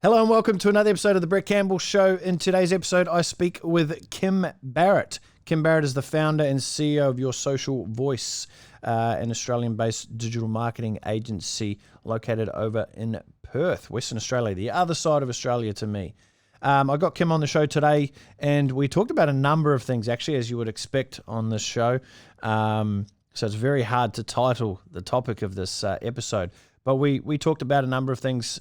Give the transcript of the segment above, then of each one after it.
Hello and welcome to another episode of the Brett Campbell Show. In today's episode, I speak with Kim Barrett. Kim Barrett is the founder and CEO of Your Social Voice, an Australian-based digital marketing agency located over in Perth, Western Australia, the other side of Australia to me. I got Kim on the show today, and we talked about a number of things, actually, as you would expect on this show. So it's very hard to title the topic of this episode. But we talked about a number of things,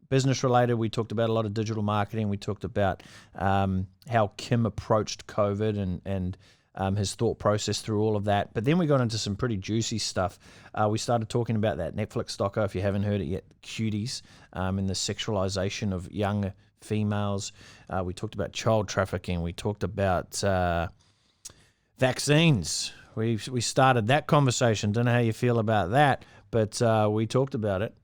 business related. We talked about a lot of digital marketing. We talked about how Kim approached COVID and his thought process through all of that. But then we got into some pretty juicy stuff. We started talking about that Netflix doco, if you haven't heard it yet, Cuties, and the sexualization of young females. We talked about child trafficking. We talked about vaccines. We started that conversation. Don't know how you feel about that, but we talked about it.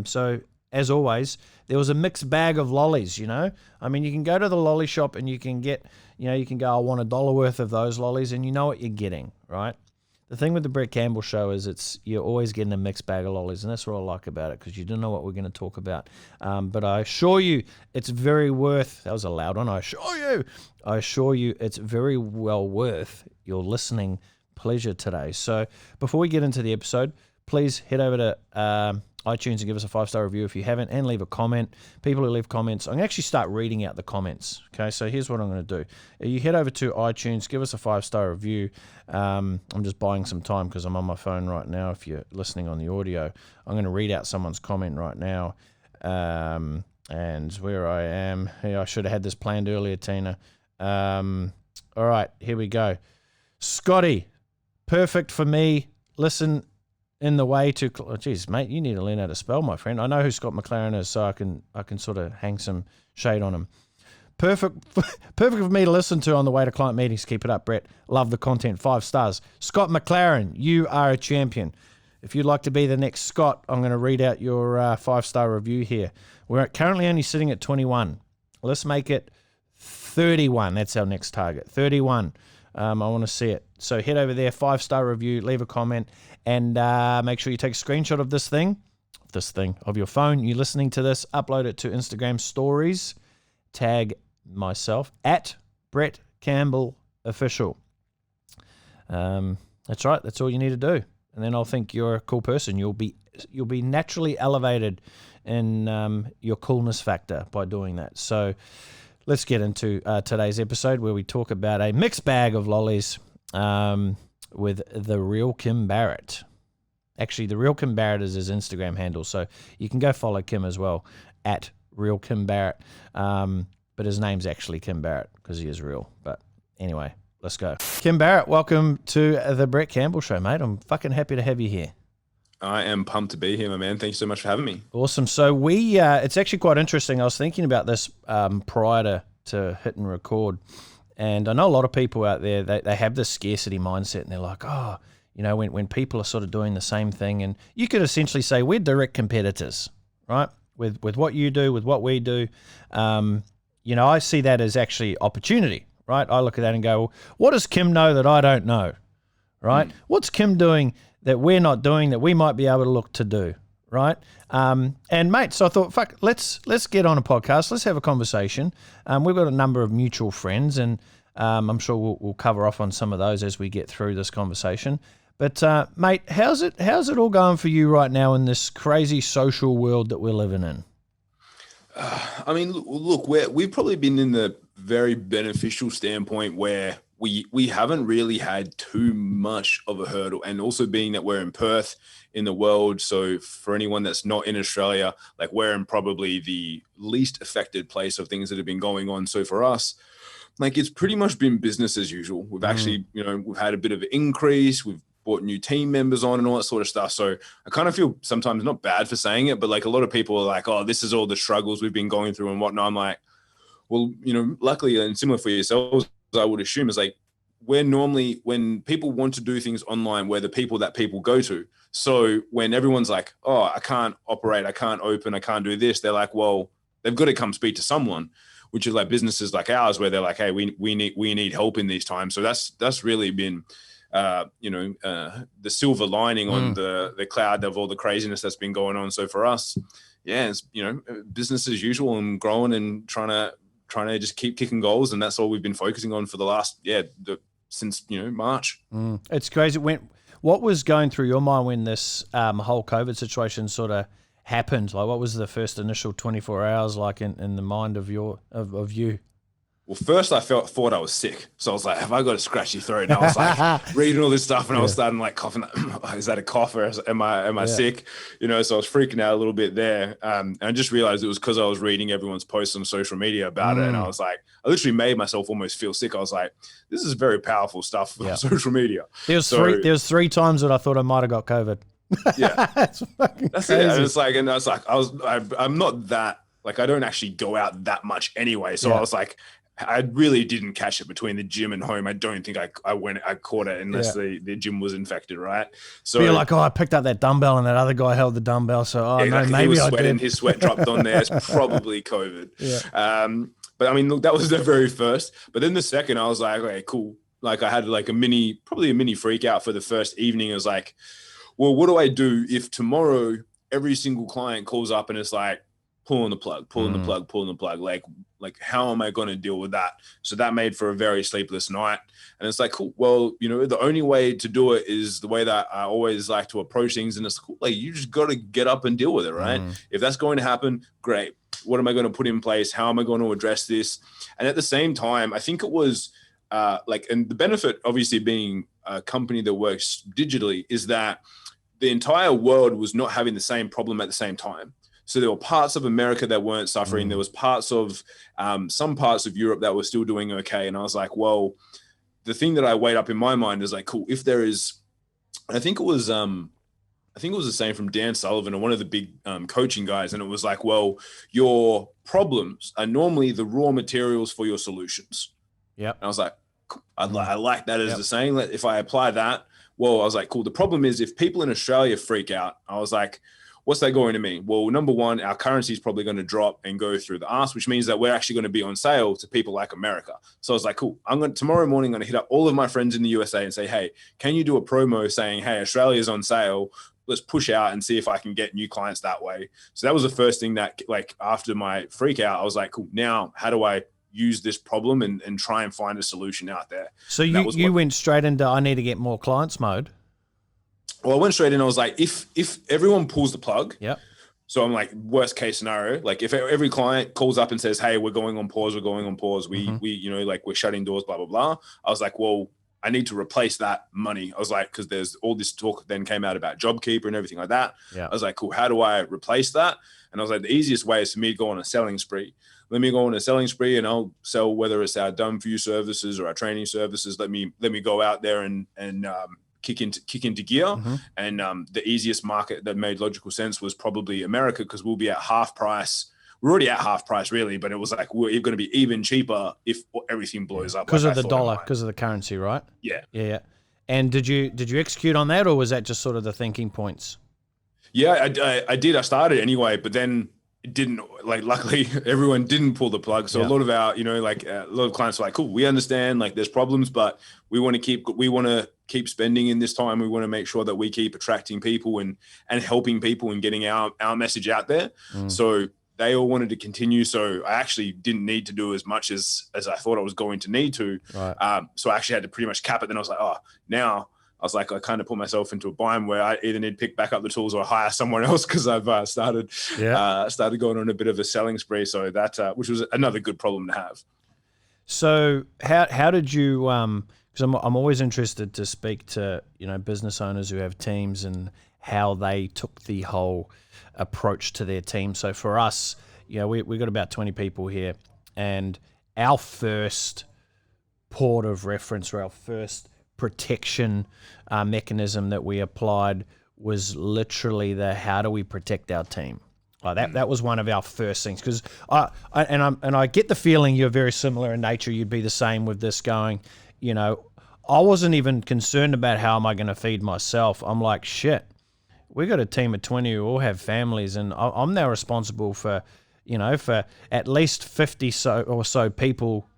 So as always, there was a mixed bag of lollies, you know. I mean, you can go to the lolly shop and you can get, you can go, I want $1 worth of those lollies, and you know what you're getting, right? The thing with the Brett Campbell Show is you're always getting a mixed bag of lollies, and that's what I like about it, because you don't know what we're going to talk about. But I assure you, it's very worth, that was a loud one, I assure you it's very well worth your listening pleasure today. So before we get into the episode, please head over to iTunes and give us a 5-star review if you haven't, and leave a comment. People who leave comments, I'm going to actually start reading out the comments. Okay, so here's what I'm going to do. You head over to iTunes, give us a 5-star review. I'm just buying some time because I'm on my phone right now. If you're listening on the audio, I'm going to read out someone's comment right now. And where I am, I should have had this planned earlier, Tina. All right, here we go. Scotty, perfect for me. Listen in the way to, geez, mate, you need to learn how to spell, my friend. I know who Scott McLaren is, so I can sort of hang some shade on him. Perfect for me to listen to on the way to client meetings. Keep it up, Brett. Love the content. 5 stars. Scott McLaren, you are a champion. If you'd like to be the next Scott, I'm going to read out your 5-star review here. We're currently only sitting at 21. Let's make it 31. That's our next target. 31. I want to see it. So head over there, 5-star review, leave a comment, and make sure you take a screenshot of this thing of your phone. You're listening to this, upload it to Instagram stories, tag myself at Brett Campbell Official. That's right. That's all you need to do, and then I'll think you're a cool person. You'll be naturally elevated in your coolness factor by doing that. So let's get into today's episode, where we talk about a mixed bag of lollies with the real Kim Barrett. Actually, the real Kim Barrett is his Instagram handle, so you can go follow Kim as well, at real Kim Barrett. But his name's actually Kim Barrett because he is real. But anyway, let's go. Kim Barrett, welcome to the Brett Campbell Show, mate. I'm fucking happy to have you here. I am pumped to be here, my man. Thank you so much for having me. Awesome. So it's actually quite interesting. I was thinking about this prior to hit and record, and I know a lot of people out there, they have this scarcity mindset, and they're like, when people are sort of doing the same thing, and you could essentially say we're direct competitors, right? With what you do, with what we do. I see that as actually opportunity, right? I look at that and go, well, what does Kim know that I don't know, right? What's Kim doing that we're not doing that we might be able to look to do, right? And mate, so I thought, fuck, let's get on a podcast. Let's have a conversation. We've got a number of mutual friends, and I'm sure we'll cover off on some of those as we get through this conversation. But mate, how's it all going for you right now in this crazy social world that we're living in? I mean, look, we've probably been in the very beneficial standpoint where we haven't really had too much of a hurdle, and also being that we're in Perth in the world. So for anyone that's not in Australia, like, we're in probably the least affected place of things that have been going on. So for us, like, it's pretty much been business as usual. We've actually, we've had a bit of an increase. We've brought new team members on and all that sort of stuff. So I kind of feel sometimes not bad for saying it, but like, a lot of people are like, oh, this is all the struggles we've been going through and whatnot. I'm like, well, luckily, and similar for yourselves, I would assume, is like, we're normally, when people want to do things online, we're the people that people go to. So when everyone's like, oh, I can't operate, I can't open, I can't do this, they're like, well, they've got to come speak to someone, which is like businesses like ours, where they're like, hey, we need help in these times. So that's really been the silver lining on the cloud of all the craziness that's been going on. So for us, yeah, it's, business as usual and growing and trying to just keep kicking goals. And that's all we've been focusing on for the last, since, March. It's crazy. What was going through your mind when this whole COVID situation sort of happened? Like, what was the first initial 24 hours like in the mind of you? Well, first I thought I was sick. So I was like, have I got a scratchy throat? And I was like reading all this stuff and I was starting like coughing. Is that a cough or am I sick? So I was freaking out a little bit there. And I just realized it was because I was reading everyone's posts on social media about it. And I was like, I literally made myself almost feel sick. I was like, this is very powerful stuff on social media. There was three times that I thought I might have got COVID. Yeah. That's fucking crazy. It. And I was like, I'm not that, like, I don't actually go out that much anyway. So I was like, I really didn't catch it between the gym and home. I don't think I caught it unless the gym was infected, right? So you're like, I picked up that dumbbell and that other guy held the dumbbell. So, maybe I did. His sweat dropped on there. It's probably COVID. Yeah. But I mean, look, that was the very first. But then the second, I was like, okay, cool. Like I had like probably a mini freak out for the first evening. I was like, well, what do I do if tomorrow every single client calls up and it's like, pulling the plug, like how am I going to deal with that? So that made for a very sleepless night. And it's like, cool, well, the only way to do it is the way that I always like to approach things. And it's cool, like you just got to get up and deal with it, right? If that's going to happen, great. What am I going to put in place? How am I going to address this? And at the same time, I think it was and the benefit obviously being a company that works digitally is that the entire world was not having the same problem at the same time. So there were parts of America that weren't suffering. There was parts of some parts of Europe that were still doing okay. And I was like, well, the thing that I weighed up in my mind is like, cool, if there is, I think it was the same from Dan Sullivan or one of the big coaching guys. And it was like, well, your problems are normally the raw materials for your solutions. Yeah. And I was like, cool. I like that as the saying. If I apply that, well, I was like, cool. The problem is if people in Australia freak out, I was like, what's that going to mean? Well, number one, our currency is probably going to drop and go through the arse, which means that we're actually going to be on sale to people like America. So I was like, cool. Tomorrow morning, I'm going to hit up all of my friends in the USA and say, hey, can you do a promo saying, hey, Australia's on sale. Let's push out and see if I can get new clients that way. So that was the first thing that, like, after my freak out, I was like, cool, now how do I use this problem and try and find a solution out there? So you went straight into I need to get more clients mode. Well, I went straight in. I was like, if everyone pulls the plug, so I'm like, worst case scenario, like if every client calls up and says, hey, we're going on pause, we like we're shutting doors, blah, blah, blah. I was like, well, I need to replace that money. I was like, because there's all this talk then came out about JobKeeper and everything like that. Yeah. I was like, cool, how do I replace that? And I was like, the easiest way is for me to go on a selling spree. Let me go on a selling spree and I'll sell, whether it's our done for you services or our training services. Let me go out there and kick into gear. And the easiest market that made logical sense was probably America, because we'll be at half price. We're already at half price really, but it was like we're going to be even cheaper if everything blows up because of the dollar, because of the currency, right? Yeah. And did you execute on that, or was that just sort of the thinking points? Yeah, I did. I started anyway, but then it didn't, like, luckily everyone didn't pull the plug. So a lot of our, a lot of clients were like, cool, we understand, like, there's problems, but we want to keep spending in this time. We want to make sure that we keep attracting people and helping people and getting our message out there. So they all wanted to continue. So I actually didn't need to do as much as I thought I was going to need to. Right. So I actually had to pretty much cap it. Then I was like, now I was like, I kind of put myself into a bind where I either need to pick back up the tools or hire someone else, because I've started going on a bit of a selling spree. So that, which was another good problem to have. So how did you, because I'm always interested to speak to, business owners who have teams and how they took the whole approach to their team. So for us, we got about 20 people here, and our first port of reference, or our first protection mechanism that we applied was literally the how do we protect our team. That was one of our first things, because I get the feeling you're very similar in nature. You'd be the same with this going, I wasn't even concerned about how am I going to feed myself. I'm like, shit, we got a team of 20 who all have families, and I'm now responsible for, for at least 50 or so people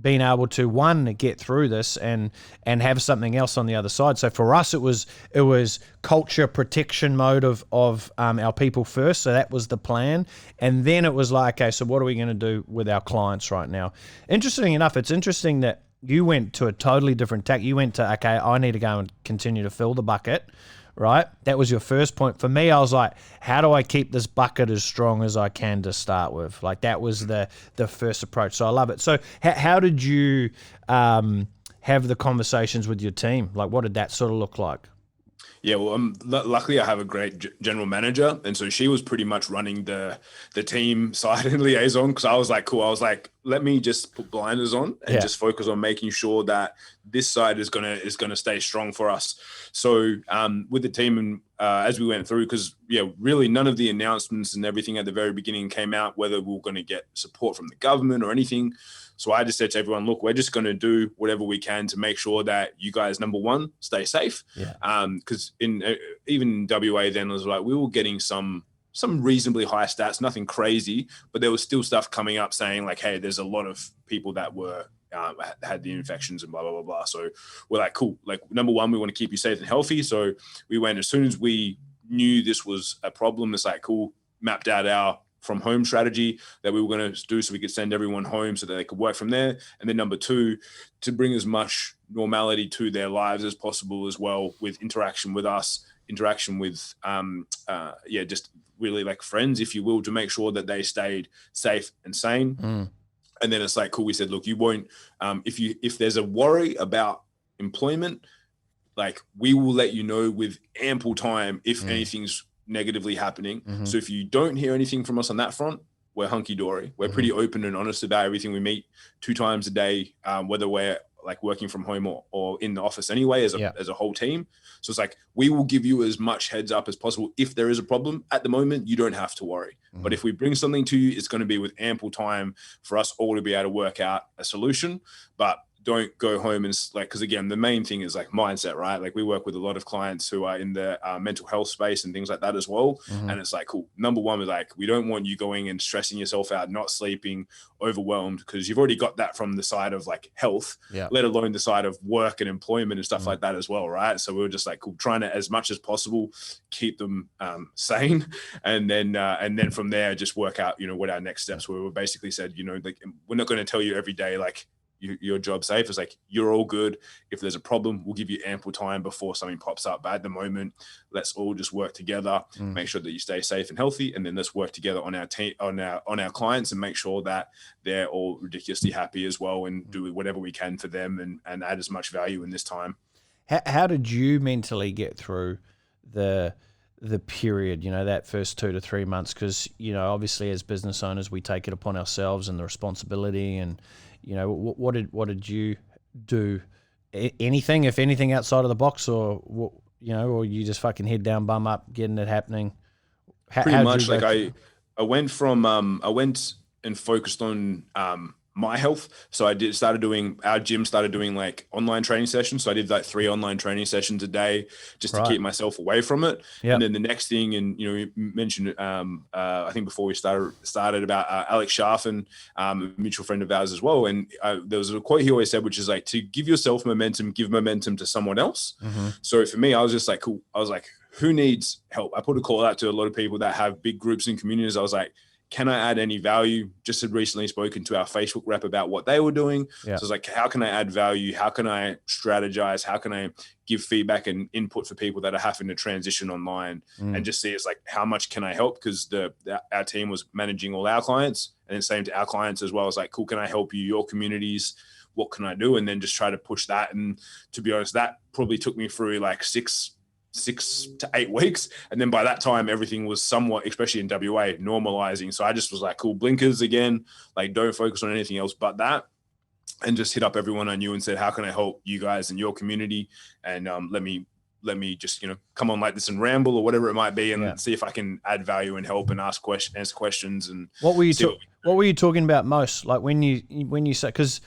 being able to get through this and have something else on the other side. So for us, it was culture protection mode of our people first. So that was the plan, and then it was like, okay, so what are we going to do with our clients right now? Interesting enough, it's interesting that you went to a totally different tack. You went to, okay, I need to go and continue to fill the bucket. Right? That was your first point. For me, I was like, how do I keep this bucket as strong as I can to start with? Like, that was the first approach. So I love it. So how did you have the conversations with your team? Like, what did that sort of look like? Yeah, well, luckily I have a great general manager, and so she was pretty much running the team side and liaison, because I was like, cool. I was like, let me just put blinders on and just focus on making sure that this side is gonna stay strong for us. So with the team, and as we went through, because really none of the announcements and everything at the very beginning came out whether we were going to get support from the government or anything. So I just said to everyone, look, we're just going to do whatever we can to make sure that you guys, number one, stay safe. Because even in WA then, it was like we were getting some reasonably high stats, nothing crazy, but there was still stuff coming up saying like, hey, there's a lot of people that were had the infections and blah, blah, blah, blah. So we're like, cool. Like, number one, we want to keep you safe and healthy. So we went, as soon as we knew this was a problem, it's like, cool, mapped out our from home strategy that we were going to do so we could send everyone home so that they could work from there. And then number two, to bring as much normality to their lives as possible as well, with interaction with us, interaction with, just really like friends, if you will, to make sure that they stayed safe and sane. And then it's like, cool, we said, look, you won't, if there's a worry about employment, like, we will let you know with ample time if anything's negatively happening. So if you don't hear anything from us on that front, we're hunky-dory. We're pretty open and honest about everything. We meet 2 times a day, whether we're like working from home or in the office anyway, as a whole team. So it's like, we will give you as much heads up as possible. If there is a problem at the moment, you don't have to worry. But if we bring something to you, it's going to be with ample time for us all to be able to work out a solution. But don't go home and like, because again, the main thing is like mindset, right? Like, we work with a lot of clients who are in the mental health space and things like that as well. And it's like, cool, number one is like, we don't want you going and stressing yourself out, not sleeping, overwhelmed, because you've already got that from the side of like health, let alone the side of work and employment and stuff like that as well, right? So we were just like, cool, trying to, as much as possible, keep them sane, and then from there just work out, what our next steps were. We basically said, like, we're not going to tell you every day like, your job safe. It's like, you're all good. If there's a problem, we'll give you ample time before something pops up. But at the moment, let's all just work together, make sure that you stay safe and healthy, and then let's work together on our team, on our clients, and make sure that they're all ridiculously happy as well, and do whatever we can for them and add as much value in this time. How did you mentally get through the period, that first 2 to 3 months? Because, obviously as business owners, we take it upon ourselves and the responsibility, and what did you do? Anything, if anything, outside of the box, or or you just fucking head down, bum up, getting it happening? Pretty much. Like, I went and focused on my health. So our gym started doing like online training sessions. So I did like 3 online training sessions a day just to keep myself away from it. And then the next thing, and you mentioned I think before we started about Alex Sharfin, a mutual friend of ours as well. And there was a quote he always said, which is like, to give yourself momentum, give momentum to someone else. So for me, I was just like, cool. I was like, who needs help? I put a call out to a lot of people that have big groups and communities. I was like, can I add any value? Just had recently spoken to our Facebook rep about what they were doing. So I was like, how can I add value? How can I strategize? How can I give feedback and input for people that are having to transition online, and just see it's like, how much can I help? Because our team was managing all our clients, and then same to our clients as well. It's like, cool, can I help you, your communities? What can I do? And then just try to push that. And to be honest, that probably took me through like 6 to 8 weeks. And then by that time, everything was somewhat, especially in WA, normalizing. So I just was like, cool, blinkers again, like, don't focus on anything else but that. And just hit up everyone I knew and said, how can I help you guys in your community? And let me just, come on like this and ramble or whatever it might be, and see if I can add value and help and answer questions. And what were you talking about most? Like, when you say, because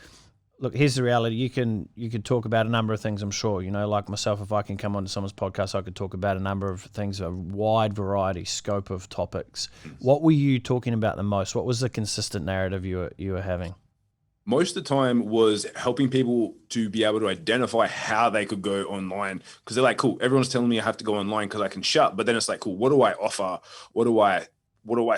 look, here's the reality. You could talk about a number of things, I'm sure. Like myself, if I can come onto someone's podcast, I could talk about a number of things, a wide variety, scope of topics. What were you talking about the most? What was the consistent narrative you were having? most of the time was helping people to be able to identify how they could go online, because they're like, cool, everyone's telling me I have to go online because I can shut, but then it's like, cool, what do I offer? What do I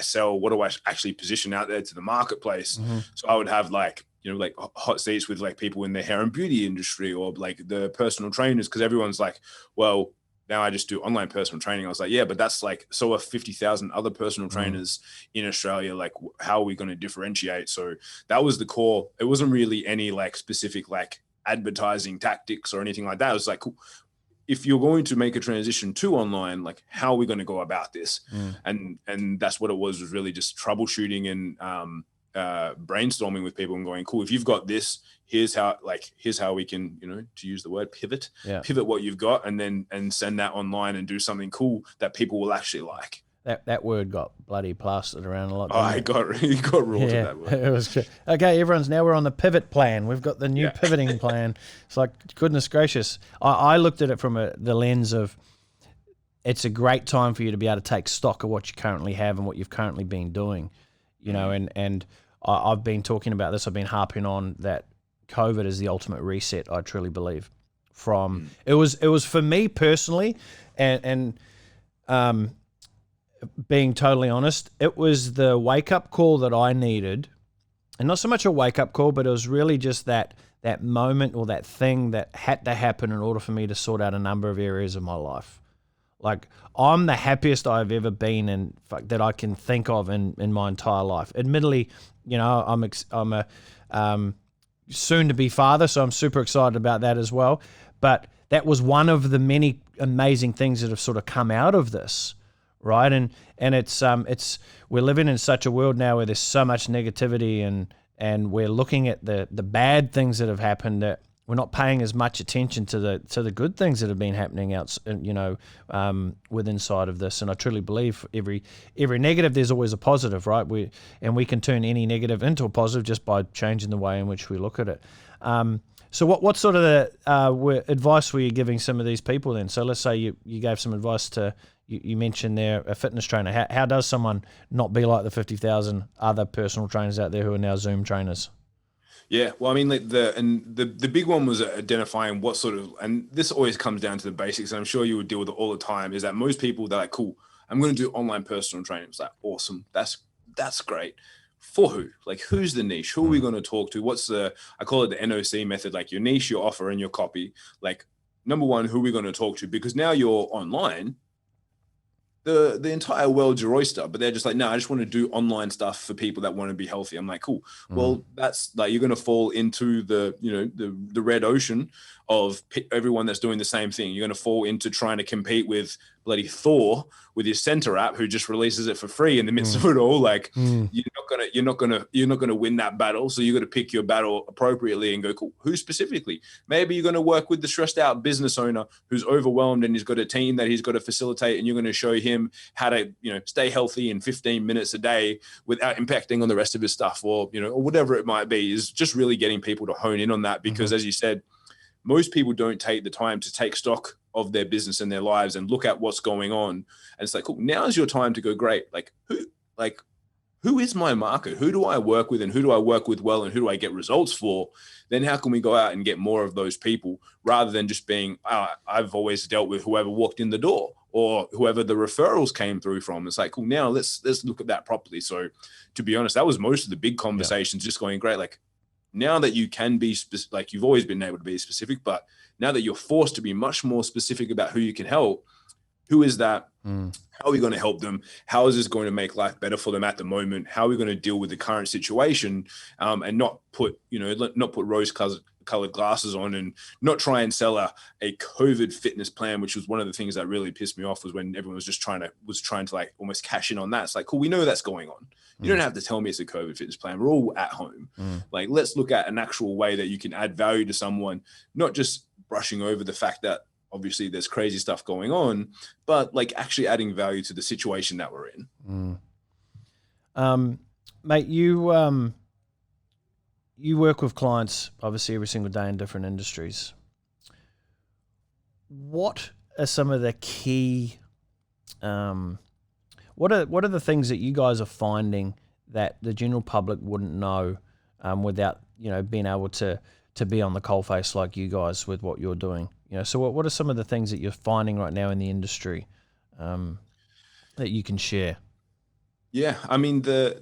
sell? What do I actually position out there to the marketplace? Mm-hmm. So I would have like, like hot seats with like people in the hair and beauty industry, or like the personal trainers, because everyone's like, well, now I just do online personal training. I was like, yeah, but that's like, so are 50,000 other personal trainers in Australia. Like, how are we going to differentiate? So that was the core. It wasn't really any like specific like advertising tactics or anything like that. It was like, cool, if you're going to make a transition to online, like, how are we going to go about this? And that's what it was really just troubleshooting and brainstorming with people and going, cool, if you've got this, here's how we can, to use the word pivot what you've got, and send that online and do something cool that people will actually like. That word got bloody plastered around a lot. He got raw to that word. It was good. Okay, we're on the pivot plan. We've got the new pivoting plan. It's like, goodness gracious. I looked at it from the lens of, it's a great time for you to be able to take stock of what you currently have and what you've currently been doing, and I've been talking about this. I've been harping on that COVID is the ultimate reset. I truly believe. It was for me personally, and being totally honest, it was the wake up call that I needed, and not so much a wake up call, but it was really just that moment or that thing that had to happen in order for me to sort out a number of areas of my life. Like, I'm the happiest I've ever been in that I can think of in my entire life. Admittedly, I'm a soon to be father, so I'm super excited about that as well. But that was one of the many amazing things that have sort of come out of this, right? And it's we're living in such a world now where there's so much negativity, and we're looking at the bad things that have happened, that we're not paying as much attention to the good things that have been happening with inside of this. And I truly believe every negative, there's always a positive, right? We can turn any negative into a positive just by changing the way in which we look at it. So what sort of advice were you giving some of these people then? So let's say you gave some advice to, you mentioned there, a fitness trainer. How does someone not be like the 50,000 other personal trainers out there who are now Zoom trainers? Yeah, well, I mean, like the big one was identifying what sort of, and this always comes down to the basics, and I'm sure you would deal with it all the time, is that most people, they're like, cool, I'm going to do online personal training. It's like, awesome, that's great. For who? Like, who's the niche? Who are we going to talk to? I call it the NOC method, like your niche, your offer, and your copy. Like, number one, who are we going to talk to? Because now you're online, the entire world's your oyster, but they're just like, no, I just want to do online stuff for people that want to be healthy. I'm like, cool. Well, that's like, you're going to fall into the red ocean of everyone that's doing the same thing. You're going to fall into trying to compete with bloody Thor with his Center app, who just releases it for free in the midst of it all. Like, you're not gonna win that battle. So you got to pick your battle appropriately and go, cool, who specifically? Maybe you're going to work with the stressed out business owner who's overwhelmed and he's got a team that he's got to facilitate, and you're going to show him how to stay healthy in 15 minutes a day without impacting on the rest of his stuff, or or whatever it might be. Is just really getting people to hone in on that, because as you said, most people don't take the time to take stock of their business and their lives and look at what's going on. And it's like, cool, now's your time to go, great. Who is my market? Who do I work with, and who do I work with well, and who do I get results for? Then how can we go out and get more of those people, rather than just being, I've always dealt with whoever walked in the door or whoever the referrals came through from. It's like, cool, now let's look at that properly. So to be honest, that was most of the big conversations, just going, great. Like, now that you can be like, you've always been able to be specific, but now that you're forced to be much more specific about who you can help, who is that? How are we going to help them? How is this going to make life better for them at the moment? How are we going to deal with the current situation, and not put rose-colored glasses on, and not try and sell a COVID fitness plan, which was one of the things that really pissed me off, was when everyone was just trying to like almost cash in on that. It's like, cool, we know that's going on. You don't have to tell me it's a COVID fitness plan. We're all at home. Like, let's look at an actual way that you can add value to someone, not just brushing over the fact that obviously there's crazy stuff going on, but like actually adding value to the situation that we're in. Mate, you work with clients obviously every single day in different industries. What are some of the key, what are the things that you guys are finding that the general public wouldn't know, without being able to be on the coalface like you guys with what you're doing. So what are some of the things that you're finding right now in the industry that you can share? Yeah, I mean the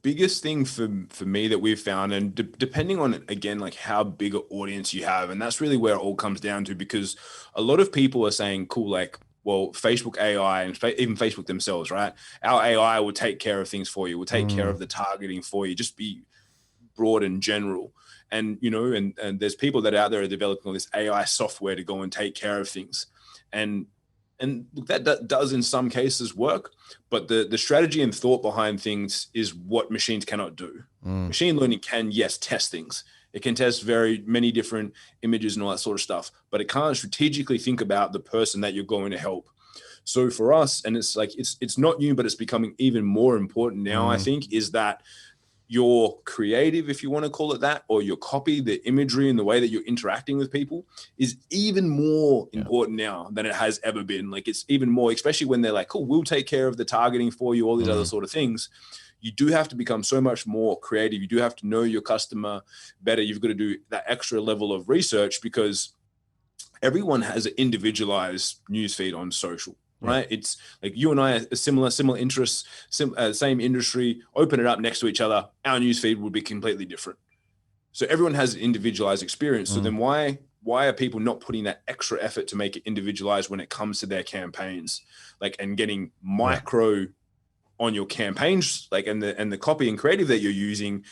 biggest thing for me that we've found, and depending on again like how big an audience you have, and that's really where it all comes down to, because a lot of people are saying, cool, like, well, Facebook AI and even Facebook themselves, right? Our AI will take care of things for you. Will take care of the targeting for you. Just be broad and general. And and there's people that are out there are developing all this AI software to go and take care of things, and that does in some cases work, but the strategy and thought behind things is what machines cannot do. Machine learning can, yes, test things. It can test very many different images and all that sort of stuff, but it can't strategically think about the person that you're going to help. So for us, and it's like it's not new, but it's becoming even more important now, I think, is that your creative, if you want to call it that, or your copy, the imagery and the way that you're interacting with people is even more important now than it has ever been. Like, it's even more, especially when they're like, cool, we'll take care of the targeting for you, all these other sort of things. You do have to become so much more creative. You do have to know your customer better. You've got to do that extra level of research, because everyone has an individualized newsfeed on social. Right. It's like you and I are similar interests, same industry, open it up next to each other. Our newsfeed would be completely different. So everyone has an individualized experience. So then why are people not putting that extra effort to make it individualized when it comes to their campaigns, like, and getting micro on your campaigns, like, and the copy and creative that you're using.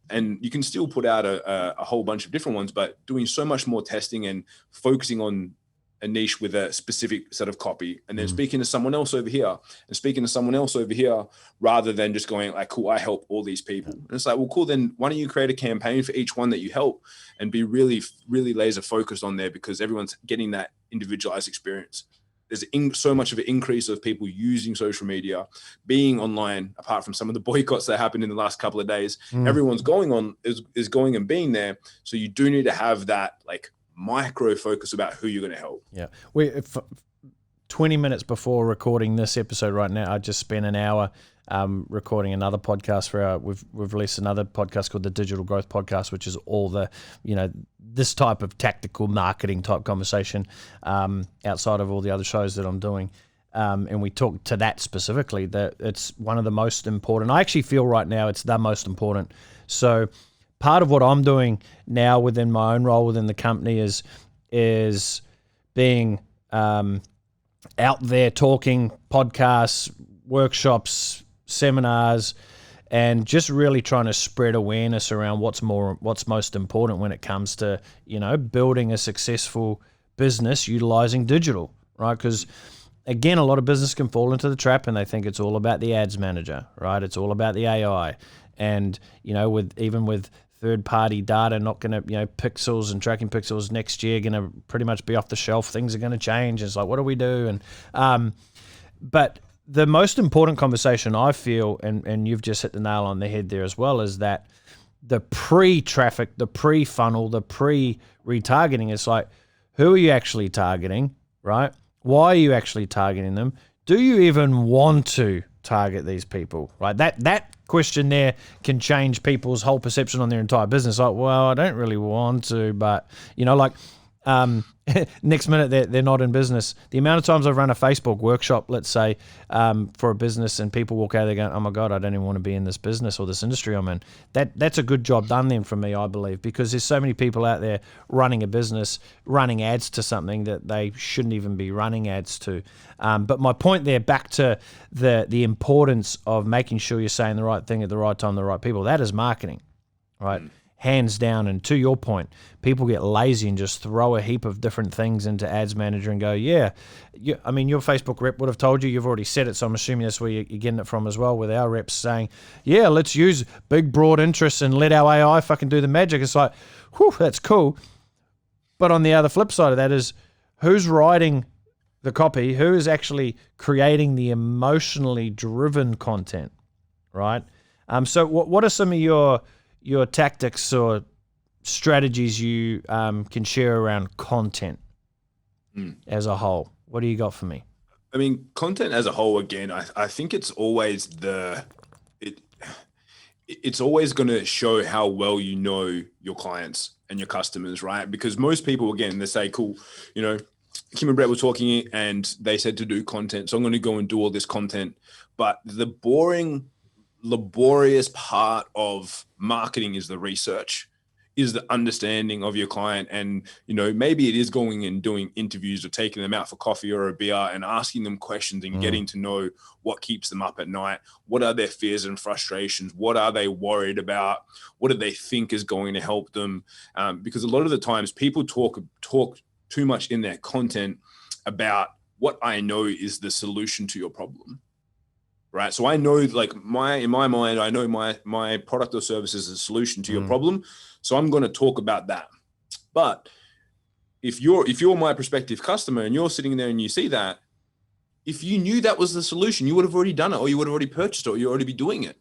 And you can still put out a whole bunch of different ones, but doing so much more testing and focusing on a niche with a specific set of copy, and then speaking to someone else over here and speaking to someone else over here, rather than just going like, cool, I help all these people. And it's like, well, cool, then why don't you create a campaign for each one that you help and be really, really laser focused on there, because everyone's getting that individualized experience. There's so much of an increase of people using social media, being online, apart from some of the boycotts that happened in the last couple of days. Everyone's going on, is going and being there. So you do need to have that like micro focus about who you're going to help. Yeah. 20 minutes before recording this episode right now, I just spent an hour recording another podcast for we've released another podcast called the Digital Growth Podcast, which is all the, this type of tactical marketing type conversation outside of all the other shows that I'm doing. And we talked to that specifically, that it's one of the most important. I actually feel right now it's the most important. So part of what I'm doing now within my own role within the company is being out there talking, podcasts, workshops, seminars, and just really trying to spread awareness around what's most important when it comes to, building a successful business utilizing digital, right? Because again, a lot of business can fall into the trap and they think it's all about the ads manager, right? It's all about the AI. And, with third-party data not going to, pixels and tracking pixels next year going to pretty much be off the shelf. Things are going to change. It's like, what do we do? And but the most important conversation I feel, and you've just hit the nail on the head there as well, is that the pre-traffic, the pre-funnel, the pre-retargeting. It's like, who are you actually targeting, right? Why are you actually targeting them? Do you even want to target these people, right? That question there can change people's whole perception on their entire business. Like, well, I don't really want to, but next minute they're not in business. The amount of times I've run a Facebook workshop, let's say, for a business, and people walk out there going, oh my God, I don't even want to be in this business or this industry I'm in. That's a good job done then for me, I believe, because there's so many people out there running a business, running ads to something that they shouldn't even be running ads to. But my point there, back to the importance of making sure you're saying the right thing at the right time, the right people, that is marketing, right? Hands down. And to your point, people get lazy and just throw a heap of different things into Ads Manager and go, your Facebook rep would have told you, you've already said it, so I'm assuming that's where you're getting it from as well, with our reps saying, yeah, let's use big, broad interests and let our AI fucking do the magic. It's like, whew, that's cool. But on the other flip side of that is, who's writing the copy? Who is actually creating the emotionally driven content, right? So what are some of your tactics or strategies you can share around content as a whole? What do you got for me? I mean, content as a whole, again, I think it's always it's always going to show how well you know your clients and your customers, right? Because most people, again, they say, cool, you know, Kim and Brett were talking and they said to do content. So I'm going to go and do all this content. But the boring, laborious part of marketing is the research, is the understanding of your client. And, you know, maybe it is going and doing interviews or taking them out for coffee or a beer and asking them questions and getting to know what keeps them up at night. What are their fears and frustrations? What are they worried about? What do they think is going to help them? Because a lot of the times people talk too much in their content about what I know is the solution to your problem. Right. So I know, like, in my mind, I know my product or service is a solution to your problem. So I'm going to talk about that. But if you're my prospective customer and you're sitting there and you see that, if you knew that was the solution, you would have already done it, or you would have already purchased it, or you already be doing it.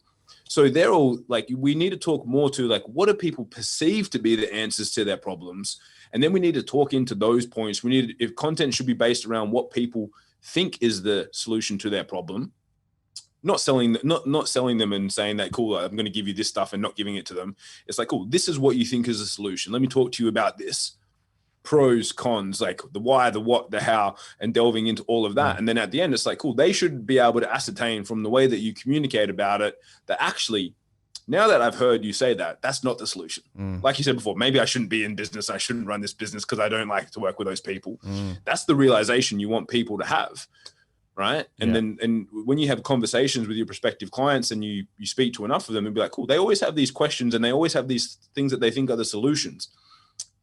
So they're all like, we need to talk more to, like, what do people perceive to be the answers to their problems? And then we need to talk into those points. If content should be based around what people think is the solution to their problem, not selling them and saying that, cool, I'm going to give you this stuff and not giving it to them. It's like, cool, this is what you think is a solution. Let me talk to you about this. Pros, cons, like the why, the what, the how, and delving into all of that. And then at the end, it's like, cool, they should be able to ascertain from the way that you communicate about it that actually, now that I've heard you say that, that's not the solution. Like you said before, maybe I shouldn't be in business. I shouldn't run this business because I don't like to work with those people. That's the realization you want people to have. Right. And then when you have conversations with your prospective clients and you speak to enough of them and be like, cool, they always have these questions and they always have these things that they think are the solutions.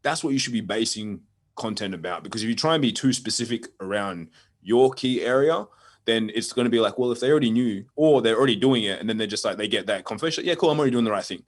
That's what you should be basing content about. Because if you try and be too specific around your key area, then it's going to be like, well, if they already knew or they're already doing it, and then they're just like, they get that confirmation. Yeah, cool, I'm already doing the right thing.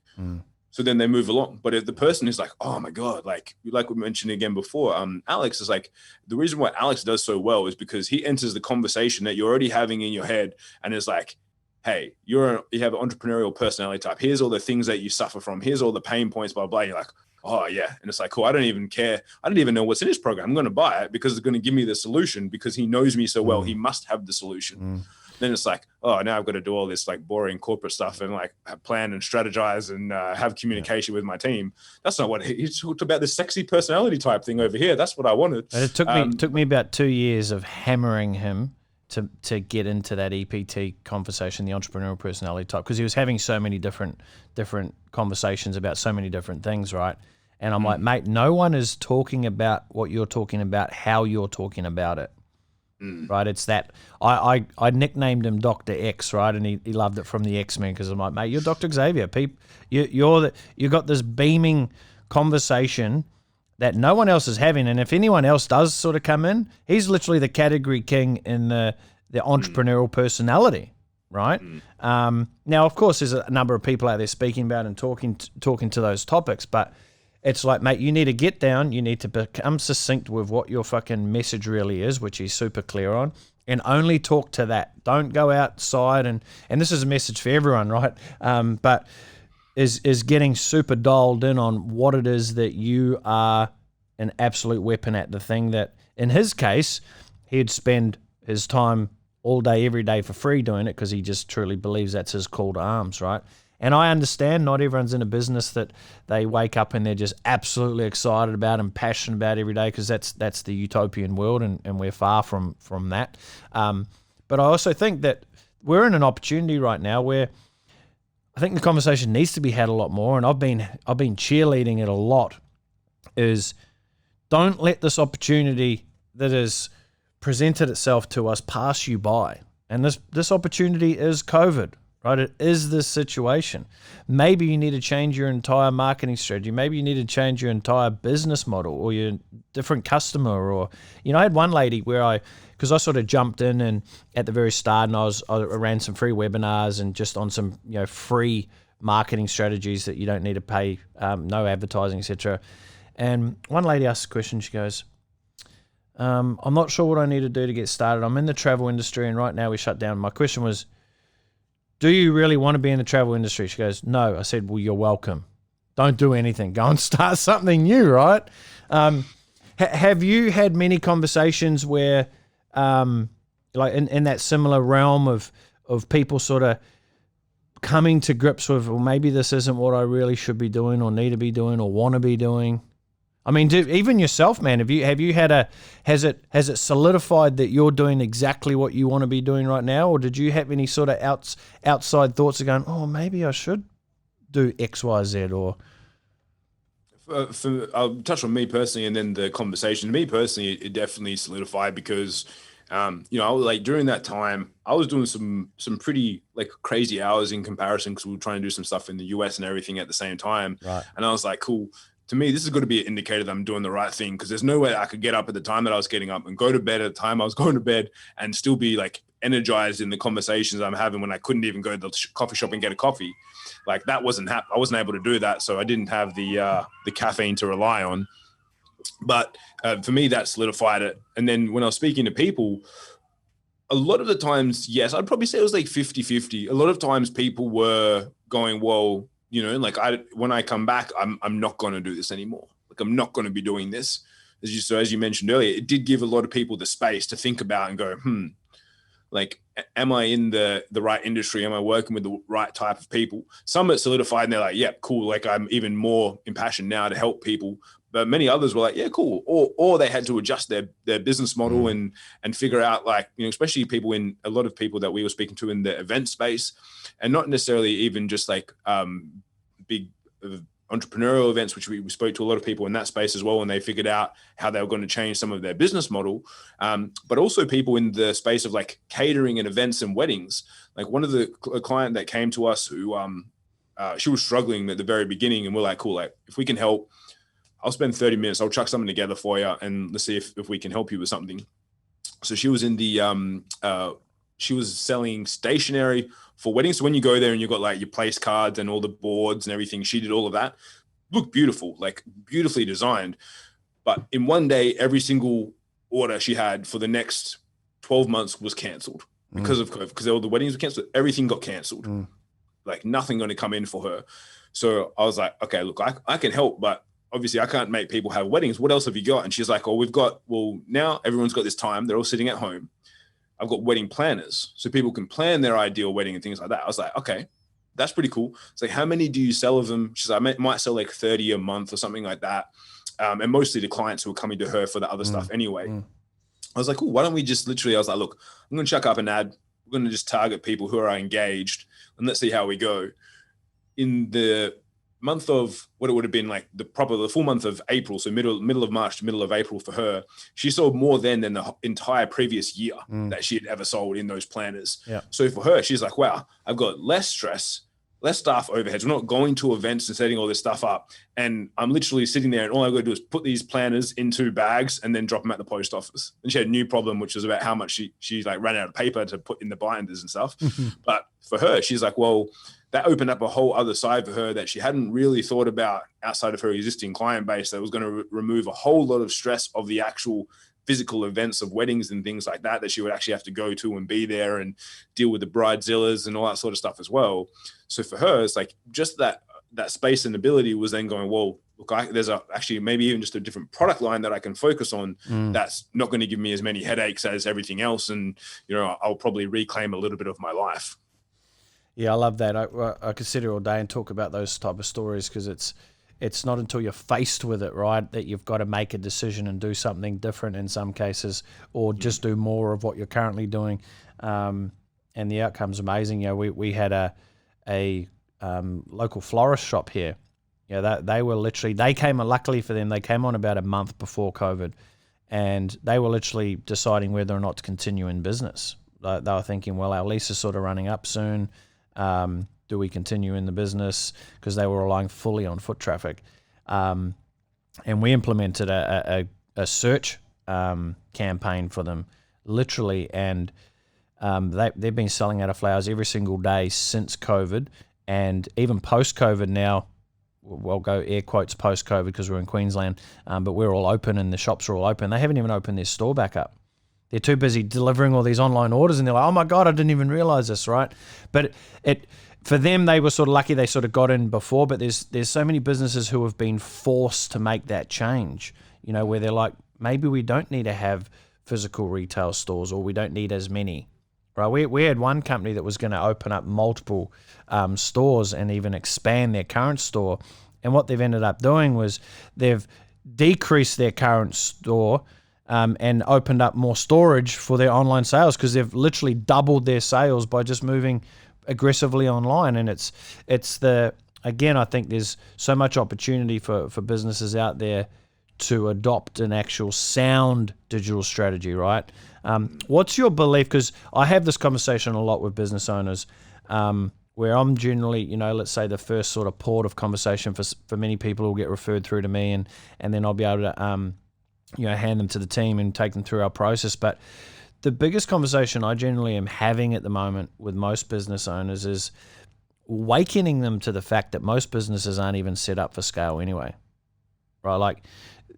So then they move along. But if the person is like, oh my God, like we mentioned again before, Alex is like, the reason why Alex does so well is because he enters the conversation that you're already having in your head and is like, hey, you have an entrepreneurial personality type. Here's all the things that you suffer from. Here's all the pain points, blah, blah. You're like, oh yeah. And it's like, cool, I don't even care. I don't even know what's in his program. I'm going to buy it because it's going to give me the solution because he knows me so well. He must have the solution. Then it's like, oh, now I've got to do all this like boring corporate stuff and like plan and strategize and have communication with my team. That's not what he talked about. This sexy personality type thing over here. That's what I wanted. But it took me about 2 years of hammering him to get into that EPT conversation, the entrepreneurial personality type, because he was having so many different conversations about so many different things, right? And I'm like, mate, no one is talking about what you're talking about, how you're talking about it. Right, it's that I nicknamed him Dr. X, right, and he loved it from the X-Men because I'm like, mate, you're Dr. Xavier. You got this beaming conversation that no one else is having, and if anyone else does sort of come in, he's literally the category king in the entrepreneurial personality, right? Now, of course, there's a number of people out there speaking about and talking to those topics, but it's like, mate, you need to get down. You need to become succinct with what your fucking message really is, which he's super clear on, and only talk to that. Don't go outside and this is a message for everyone, right? But is getting super dialed in on what it is that you are an absolute weapon at. The thing that, in his case, he'd spend his time all day, every day for free doing it because he just truly believes that's his call to arms, right? And I understand not everyone's in a business that they wake up and they're just absolutely excited about and passionate about every day, because that's the utopian world, and we're far from that. But I also think that we're in an opportunity right now where I think the conversation needs to be had a lot more, and I've been cheerleading it a lot, is don't let this opportunity that has presented itself to us pass you by. And this opportunity is COVID. Right? It is this situation. Maybe you need to change your entire marketing strategy. Maybe you need to change your entire business model or your different customer. Or, I had one lady where because I sort of jumped in and at the very start, and I ran some free webinars and just on some free marketing strategies that you don't need to pay, no advertising, etc. And one lady asked a question. She goes, "I'm not sure what I need to do to get started. I'm in the travel industry, and right now we shut down." My question was, do you really want to be in the travel industry? She goes, no. I said, well, you're welcome. Don't do anything. Go and start something new, right? Have you had many conversations where, like in that similar realm of people sort of coming to grips with, well, maybe this isn't what I really should be doing or need to be doing or want to be doing? I mean, even yourself, man, have you had has it solidified that you're doing exactly what you want to be doing right now? Or did you have any sort of outside thoughts of going, oh, maybe I should do X, Y, Z? Or I'll touch on me personally and then the conversation. Me personally, it definitely solidified because, like during that time, I was doing some pretty like crazy hours in comparison because we were trying to do some stuff in the US and everything at the same time. Right. And I was like, cool. To me, this is going to be an indicator that I'm doing the right thing because there's no way I could get up at the time that I was getting up and go to bed at the time I was going to bed and still be like energized in the conversations I'm having when I couldn't even go to the coffee shop and get a coffee. Like that I wasn't able to do that. So I didn't have the caffeine to rely on. But for me, that solidified it. And then when I was speaking to people, a lot of the times, yes, I'd probably say it was like 50-50. A lot of times people were going, well, like when I come back, I'm not going to do this anymore. Like I'm not going to be doing this. As you mentioned earlier, it did give a lot of people the space to think about and go, like, am I in the right industry? Am I working with the right type of people? Some it solidified and they're like, yeah, cool. Like I'm even more impassioned now to help people. But many others were like, yeah, cool. Or they had to adjust their business model and figure out like, especially a lot of people that we were speaking to in the event space and not necessarily even just like big entrepreneurial events, which we spoke to a lot of people in that space as well. And they figured out how they were going to change some of their business model. But also people in the space of like catering and events and weddings. Like one of a client that came to us who she was struggling at the very beginning and we're like, cool, like if we can help, I'll spend 30 minutes. I'll chuck something together for you and let's see if we can help you with something. So she was in she was selling stationery for weddings. So when you go there and you've got like your place cards and all the boards and everything, she did all of that. Looked beautiful, like beautifully designed. But in one day, every single order she had for the next 12 months was canceled because of COVID, because all the weddings were canceled. Everything got canceled. Like nothing going to come in for her. So I was like, okay, look, I can help, but obviously I can't make people have weddings. What else have you got? And she's like, now everyone's got this time. They're all sitting at home. I've got wedding planners so people can plan their ideal wedding and things like that. I was like, okay, that's pretty cool. It's like, how many do you sell of them? She's like, I might sell like 30 a month or something like that. And mostly the clients who are coming to her for the other stuff anyway. I was like, cool, why don't we just I was like, look, I'm going to chuck up an ad. We're going to just target people who are engaged and let's see how we go. In the month of what it would have been like the full month of April, so middle of March to middle of April for her, she sold more than the entire previous year that she had ever sold in those planners. Yeah. So for her, she's like, wow, I've got less stress, less staff overheads. We're not going to events and setting all this stuff up. And I'm literally sitting there and all I've got to do is put these planners into bags and then drop them at the post office. And she had a new problem, which was about how much she like ran out of paper to put in the binders and stuff. But for her, she's like, well, that opened up a whole other side for her that she hadn't really thought about outside of her existing client base that was going to remove a whole lot of stress of the actual physical events of weddings and things like that she would actually have to go to and be there and deal with the bridezillas and all that sort of stuff as well. So for her, it's like just that space and ability was then going, well, look, there's actually maybe even just a different product line that I can focus on that's not going to give me as many headaches as everything else. And, I'll probably reclaim a little bit of my life. Yeah, I love that. I could sit here all day and talk about those type of stories because it's not until you're faced with it, right, that you've got to make a decision and do something different in some cases or just do more of what you're currently doing. And the outcome's amazing. We had a local florist shop here. They came, luckily for them, they came on about a month before COVID and they were literally deciding whether or not to continue in business. They were thinking, well, our lease is sort of running up soon. Do we continue in the business? Because they were relying fully on foot traffic. And we implemented a search campaign for them, literally. And they've been selling out of flowers every single day since COVID. And even post-COVID now, we'll go air quotes post-COVID because we're in Queensland, but we're all open and the shops are all open. They haven't even opened their store back up. They're too busy delivering all these online orders and they're like, oh my God, I didn't even realize this, right? But for them, they were sort of lucky they sort of got in before, but there's so many businesses who have been forced to make that change, where they're like, maybe we don't need to have physical retail stores or we don't need as many, right? We had one company that was going to open up multiple stores and even expand their current store. And what they've ended up doing was they've decreased their current store and opened up more storage for their online sales, because they've literally doubled their sales by just moving aggressively online. And again, I think there's so much opportunity for businesses out there to adopt an actual sound digital strategy, right? What's your belief? Because I have this conversation a lot with business owners, where I'm generally, let's say the first sort of port of conversation for many people who will get referred through to me, and then I'll be able to, hand them to the team and take them through our process. But the biggest conversation I generally am having at the moment with most business owners is awakening them to the fact that most businesses aren't even set up for scale anyway, right? Like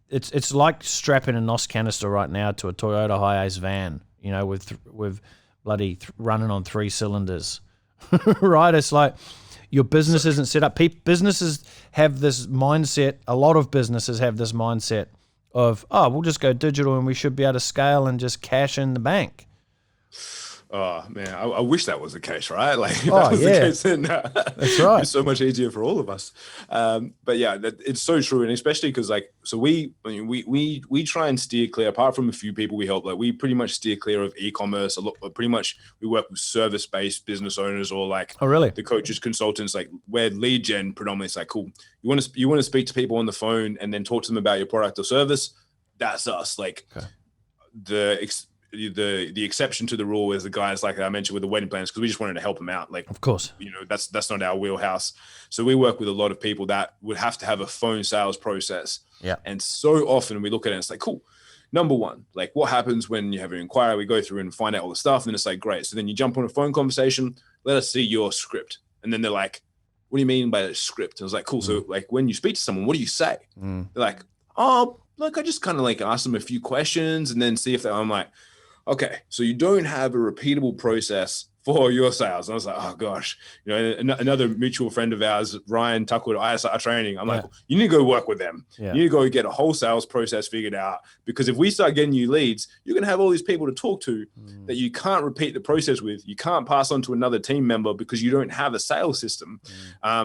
it's like strapping a NOS canister right now to a Toyota Hiace van, with bloody running on 3 cylinders. Right? It's like your business isn't set up. Businesses have this mindset. A lot of businesses have this mindset of, we'll just go digital and we should be able to scale and just cash in the bank. Oh man, I wish that was the case, right? Like if Oh, that was yeah. the case, then That's right. it's so much easier for all of us. But yeah, it's so true, and especially because we try and steer clear. Apart from a few people we help, like we pretty much steer clear of e-commerce. Pretty much we work with service-based business owners, or like really? The coaches, consultants. Like we're lead gen predominantly. It's like, cool. You want to speak to people on the phone and then talk to them about your product or service. That's us. Like the exception to the rule is the guys like I mentioned with the wedding plans, because we just wanted to help them out. Like, of course, that's not our wheelhouse. So we work with a lot of people that would have to have a phone sales process. Yeah. And so often we look at it and it's like, cool. Number one, like what happens when you have an inquiry? We go through and find out all the stuff, and it's like, great. So then you jump on a phone conversation. Let us see your script. And then they're like, what do you mean by the script? And I was like, cool. So like when you speak to someone, what do you say? They're like, oh, look, I just kind of like ask them a few questions and then see if I'm like, okay, so you don't have a repeatable process for your sales. And I was like, oh gosh, another mutual friend of ours, Ryan Tuckwood, ISR training. I'm like, you need to go work with them. Yeah. You need to go get a whole sales process figured out, because if we start getting you leads, you're going to have all these people to talk to that you can't repeat the process with. You can't pass on to another team member because you don't have a sales system.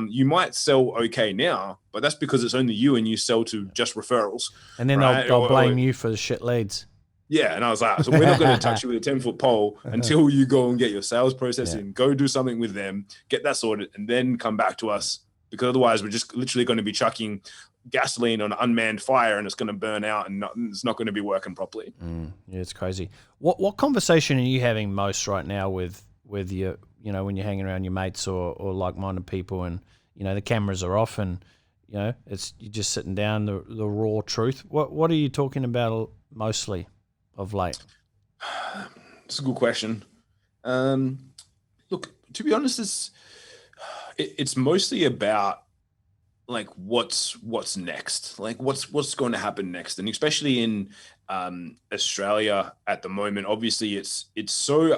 You might sell okay now, but that's because it's only you and you sell to just referrals. And then they'll blame you for the shit leads. Yeah, and I was like, so we're not going to touch you with a 10-foot pole until you go and get your sales process in, go do something with them, get that sorted, and then come back to us, because otherwise we're just literally going to be chucking gasoline on an unmanned fire and it's going to burn out and it's not going to be working properly. Yeah, it's crazy. What conversation are you having most right now with your, when you're hanging around your mates or like-minded people, and, the cameras are off and, you're just sitting down, the raw truth? What are you talking about mostly of late? It's a good question. Look, to be honest, it's mostly about like what's next, like what's going to happen next, and especially in Australia at the moment. Obviously, it's so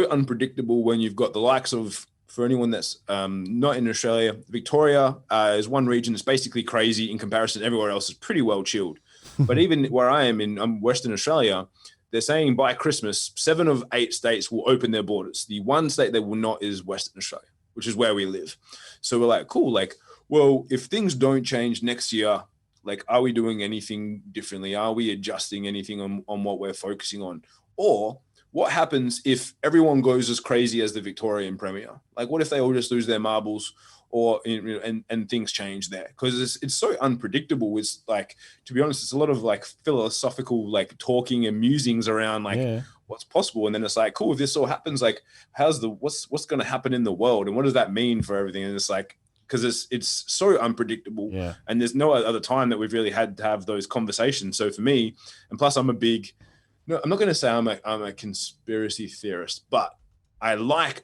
unpredictable when you've got the likes of, for anyone that's not in Australia, Victoria is one region that's basically crazy in comparison. Everywhere else is pretty well chilled. But even where I am in Western Australia, they're saying by Christmas, 7 of 8 states will open their borders. The one state they will not is Western Australia, which is where we live. So we're like, cool. Like, well, if things don't change next year, like, are we doing anything differently? Are we adjusting anything on what we're focusing on? Or what happens if everyone goes as crazy as the Victorian Premier? Like, what if they all just lose their marbles? Or and things change there, because it's so unpredictable. It's like, to be honest, it's a lot of like philosophical like talking and musings around like what's possible, and then it's like, cool, if this all happens, like what's going to happen in the world, and what does that mean for everything? And it's like, because it's so unpredictable, and there's no other time that we've really had to have those conversations. So for me, and plus I'm not going to say I'm a conspiracy theorist, but I like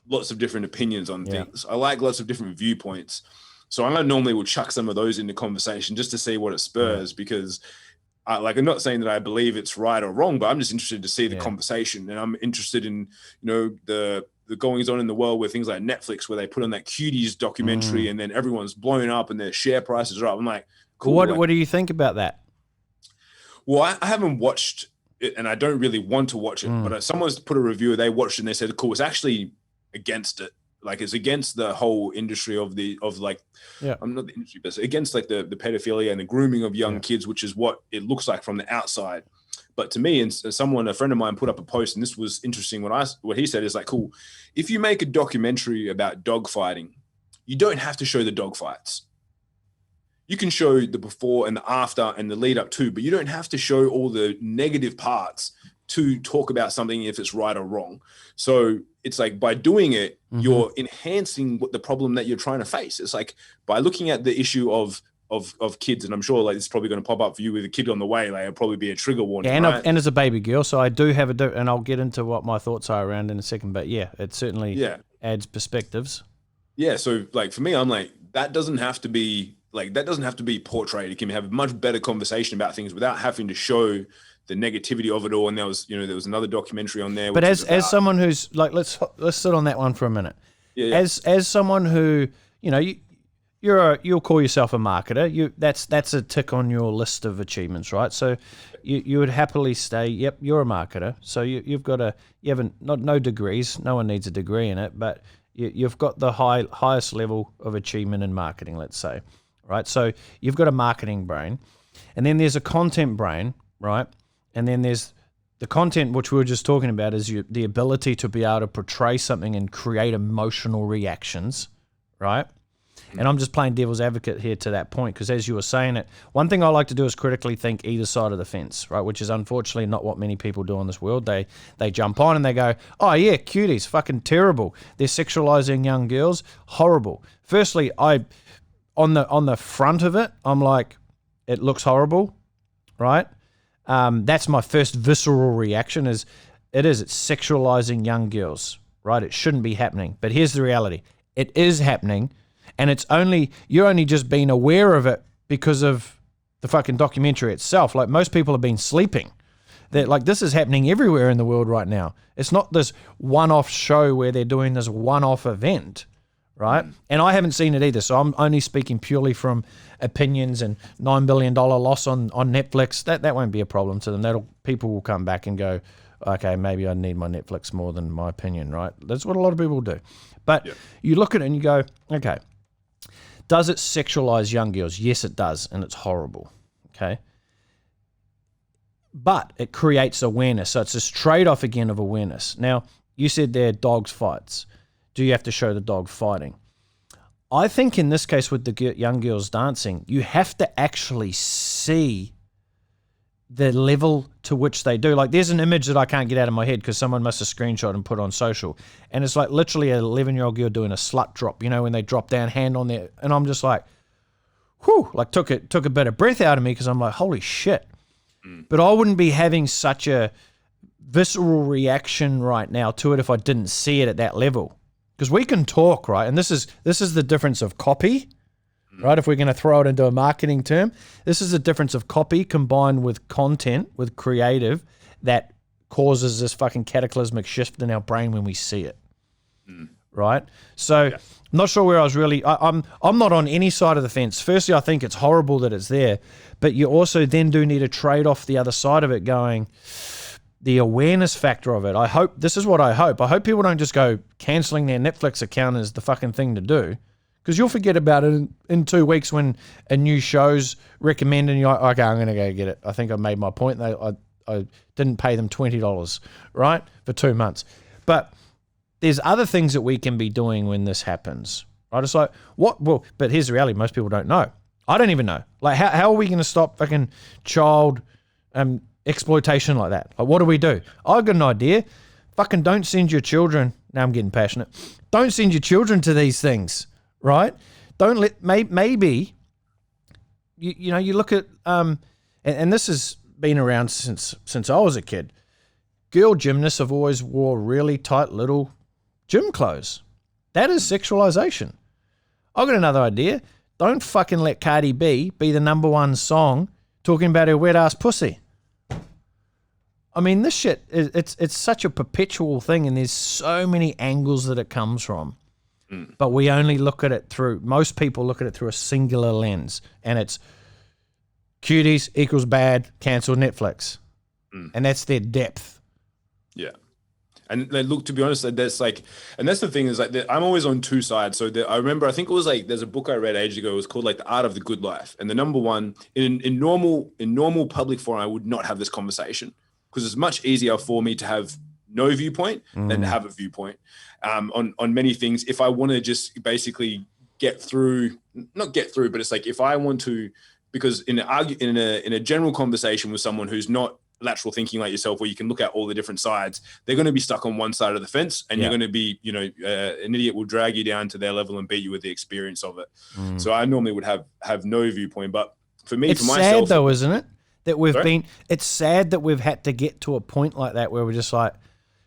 lots of different opinions on things. I like lots of different viewpoints. So I normally will chuck some of those into conversation just to see what it spurs, because I'm not saying that I believe it's right or wrong, but I'm just interested to see the conversation. And I'm interested in, the goings on in the world with things like Netflix, where they put on that Cuties documentary and then everyone's blown up and their share prices are up. I'm like, cool. What do you think about that? Well, I haven't watched and I don't really want to watch it, but someone's put a review, they watched it and they said, cool, it's actually against it. Like it's against the whole industry of I'm not the industry, but it's against like the pedophilia and the grooming of young kids, which is what it looks like from the outside. But to me, and a friend of mine put up a post, and this was interesting. What he said is like, cool, if you make a documentary about dog fighting, you don't have to show the dog fights. You can show the before and the after and the lead up to, but you don't have to show all the negative parts to talk about something if it's right or wrong. So it's like by doing it, you're enhancing what the problem that you're trying to face. It's like by looking at the issue of kids, and I'm sure like it's probably going to pop up for you with a kid on the way, like it'll probably be a trigger warning. Yeah, and, right? and as a baby girl, so I do have and I'll get into what my thoughts are around in a second, but yeah, it certainly adds perspectives. Yeah, so like for me, I'm like, that doesn't have to be portrayed. It can have a much better conversation about things without having to show the negativity of it all. And there was another documentary on there. But as someone who's like, let's sit on that one for a minute. Yeah. As someone who, you'll call yourself a marketer. That's a tick on your list of achievements, right? So you would happily say, yep, you're a marketer. So you haven't no degrees. No one needs a degree in it, but you've got the highest level of achievement in marketing, let's say, right? So you've got a marketing brain, and then there's a content brain, right? And then there's the content, which we were just talking about, is the ability to be able to portray something and create emotional reactions, right? And I'm just playing devil's advocate here to that point, because as you were saying it, one thing I like to do is critically think either side of the fence, right? Which is unfortunately not what many people do in this world. They jump on and they go, oh yeah, cuties, fucking terrible. They're sexualizing young girls, horrible. Firstly, on the front of it, I'm like, it looks horrible, right? That's my first visceral reaction it's sexualizing young girls, right? It shouldn't be happening. But here's the reality. It is happening, and you're only just being aware of it because of the fucking documentary itself. Like most people have been sleeping. That like this is happening everywhere in the world right now. It's not this one-off show where they're doing this one-off event, right? And I haven't seen it either, so I'm only speaking purely from opinions and $9 billion loss on Netflix. That won't be a problem to them. People will come back and go, okay, maybe I need my Netflix more than my opinion, right? That's what a lot of people do. But you look at it and you go, okay, does it sexualize young girls? Yes, it does, and it's horrible, okay? But it creates awareness. So it's this trade-off again of awareness. Now, you said there are dogs fights. Do you have to show the dog fighting? I think in this case with the young girls dancing, you have to actually see the level to which they do. Like there's an image that I can't get out of my head because someone must have screenshot and put on social. And it's like literally an 11-year-old girl doing a slut drop, when they drop down, hand on there. And I'm just like, whew, like took a bit of breath out of me because I'm like, holy shit. But I wouldn't be having such a visceral reaction right now to it if I didn't see it at that level. Because we can talk, right? And this is the difference of copy, right? If we're going to throw it into a marketing term, this is the difference of copy combined with content, with creative, that causes this fucking cataclysmic shift in our brain when we see it, right? So I'm not sure where I was really. I'm not on any side of the fence. Firstly, I think it's horrible that it's there, but you also then do need to trade off the other side of it, going the awareness factor of it. I hope people don't just go canceling their Netflix account is the fucking thing to do, because you'll forget about it in 2 weeks when a new show's recommended and you're like, okay, I'm going to go get it. I think I made my point. I didn't pay them $20, right, for 2 months. But there's other things that we can be doing when this happens, right? It's like, what? Well, but here's the reality. Most people don't know. I don't even know. Like, how are we going to stop fucking child exploitation like that? Like, what do we do? I've got an idea. Fucking don't send your children. Now I'm getting passionate. Don't send your children to these things, right? Don't let, maybe, you look at, and this has been around since I was a kid. Girl gymnasts have always wore really tight little gym clothes. That is sexualization. I've got another idea. Don't fucking let Cardi B be the number one song talking about her wet ass pussy. I mean, this shit, it's such a perpetual thing, and there's so many angles that it comes from. But we only look at it most people look at it through a singular lens, and it's cuties equals bad, cancel Netflix, and that's their depth. Yeah. And then, look, to be honest, that's like, and that's the thing is like, I'm always on two sides. So I remember, I think it was like, there's a book I read ages ago. It was called like The Art of the Good Life. And the number one in normal public forum, I would not have this conversation because it's much easier for me to have no viewpoint than to have a viewpoint on many things. If I want to just basically not get through, but it's like, if I want to, because in a general conversation with someone who's not lateral thinking like yourself, where you can look at all the different sides, they're going to be stuck on one side of the fence, and you're going to be, an idiot will drag you down to their level and beat you with the experience of it. So I normally would have no viewpoint, but for me, it's for myself, sad though, isn't it? That Sorry? it's sad that we've had to get to a point like that where we're just like,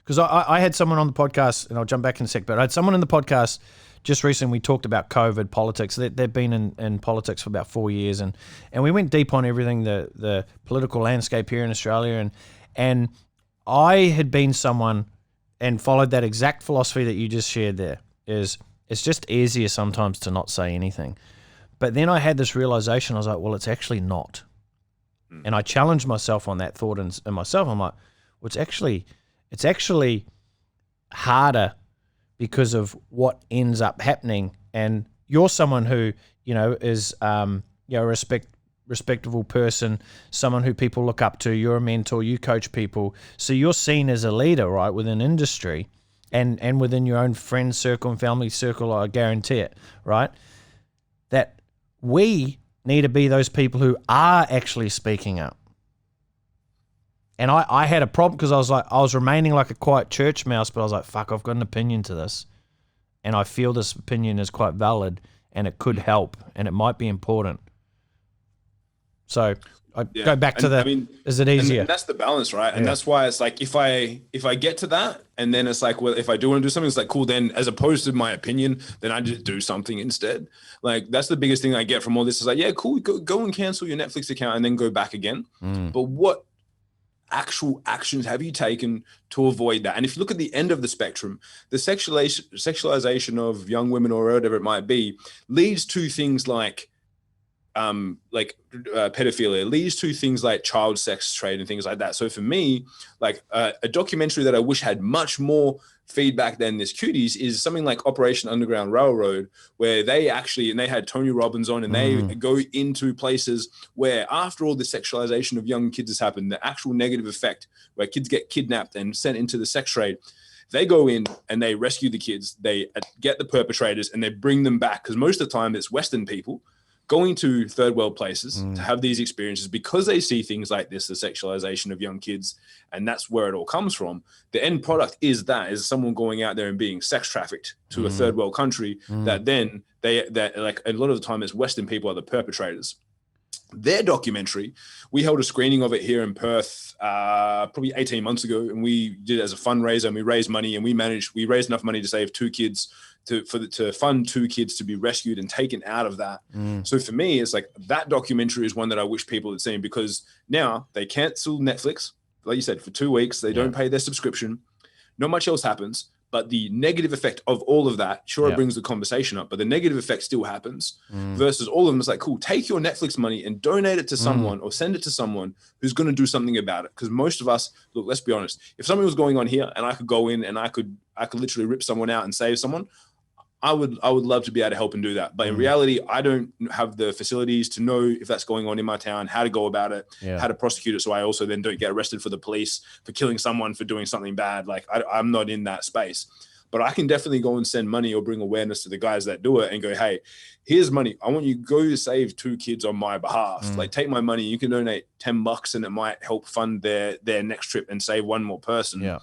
because I had someone on the podcast, and I'll jump back in a sec, but I had someone in the podcast just recently. We talked about COVID politics. They've been in politics for about 4 years, and we went deep on everything, the political landscape here in Australia, and I had been someone and followed that exact philosophy that you just shared there. Is it's just easier sometimes to not say anything. But then I had this realization. I was like, well, it's actually not. And I challenged myself on that thought and myself. I'm like, well, it's actually harder because of what ends up happening. And you're someone who, is, a respectable person, someone who people look up to. You're a mentor, you coach people. So you're seen as a leader, right, within industry and within your own friend circle and family circle, I guarantee it, right? That we need to be those people who are actually speaking up. And I had a problem because I was remaining like a quiet church mouse, but I was like, fuck, I've got an opinion to this. And I feel this opinion is quite valid and it could help and it might be important. So I go back to is it easier? And that's the balance, right? And that's why it's like, if I get to that, and then it's like, well, if I do want to do something, it's like, cool, then as opposed to my opinion, then I just do something instead. Like, that's the biggest thing I get from all this is like, yeah, cool, go and cancel your Netflix account and then go back again. But what actual actions have you taken to avoid that? And if you look at the end of the spectrum, the sexualization of young women or whatever it might be leads to things like pedophilia, leads to things like child sex trade and things like that. So for me, like a documentary that I wish had much more feedback than this cuties is something like Operation Underground Railroad, where they had Tony Robbins on, and they go into places where after all the sexualization of young kids has happened, the actual negative effect where kids get kidnapped and sent into the sex trade, they go in and they rescue the kids, they get the perpetrators and they bring them back. Because most of the time it's Western people going to third world places to have these experiences because they see things like this, the sexualization of young kids, and that's where it all comes from. The end product is someone going out there and being sex trafficked to a third world country that then that like a lot of the time it's Western people are the perpetrators. Their documentary, we held a screening of it here in Perth probably 18 months ago, and we did it as a fundraiser, and we raised money, and we raised enough money to save 2 kids to fund 2 kids to be rescued and taken out of that. So for me, it's like that documentary is one that I wish people had seen, because now they cancel Netflix, like you said, for 2 weeks. They don't pay their subscription. Not much else happens, but the negative effect of all of that, sure, it brings the conversation up, but the negative effect still happens. Versus all of them, it's like, cool, take your Netflix money and donate it to someone or send it to someone who's going to do something about it. Because most of us, look, let's be honest, if something was going on here and I could go in and I could literally rip someone out and save someone, I would love to be able to help and do that. But in reality, I don't have the facilities to know if that's going on in my town, how to go about it, how to prosecute it. So I also then don't get arrested for the police for killing someone for doing something bad. Like I'm not in that space, but I can definitely go and send money or bring awareness to the guys that do it and go, hey, here's money. I want you to go save 2 kids on my behalf. Like, take my money. You can donate $10 and it might help fund their next trip and save 1 more person.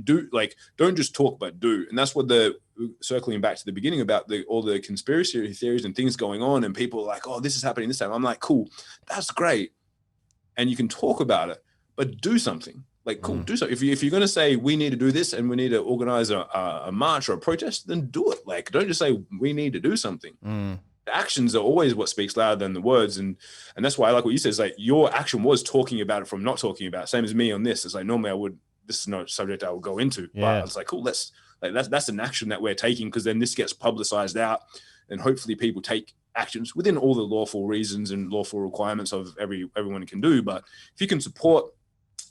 Don't just talk, but do. And that's what circling back to the beginning about all the conspiracy theories and things going on, and people are like, oh, this is happening this time. I'm like, cool, that's great. And you can talk about it, but do something. Like, cool, do something. If you're going to say we need to do this and we need to organize a march or a protest, then do it. Like, don't just say we need to do something. The actions are always what speaks louder than the words. And that's why I like what you said. It's like your action was talking about it from not talking about it. Same as me on this. It's like, normally this is not a subject I would go into, but it's like, cool, that's an action that we're taking, because then this gets publicized out and hopefully people take actions within all the lawful reasons and lawful requirements of everyone can do. But if you can support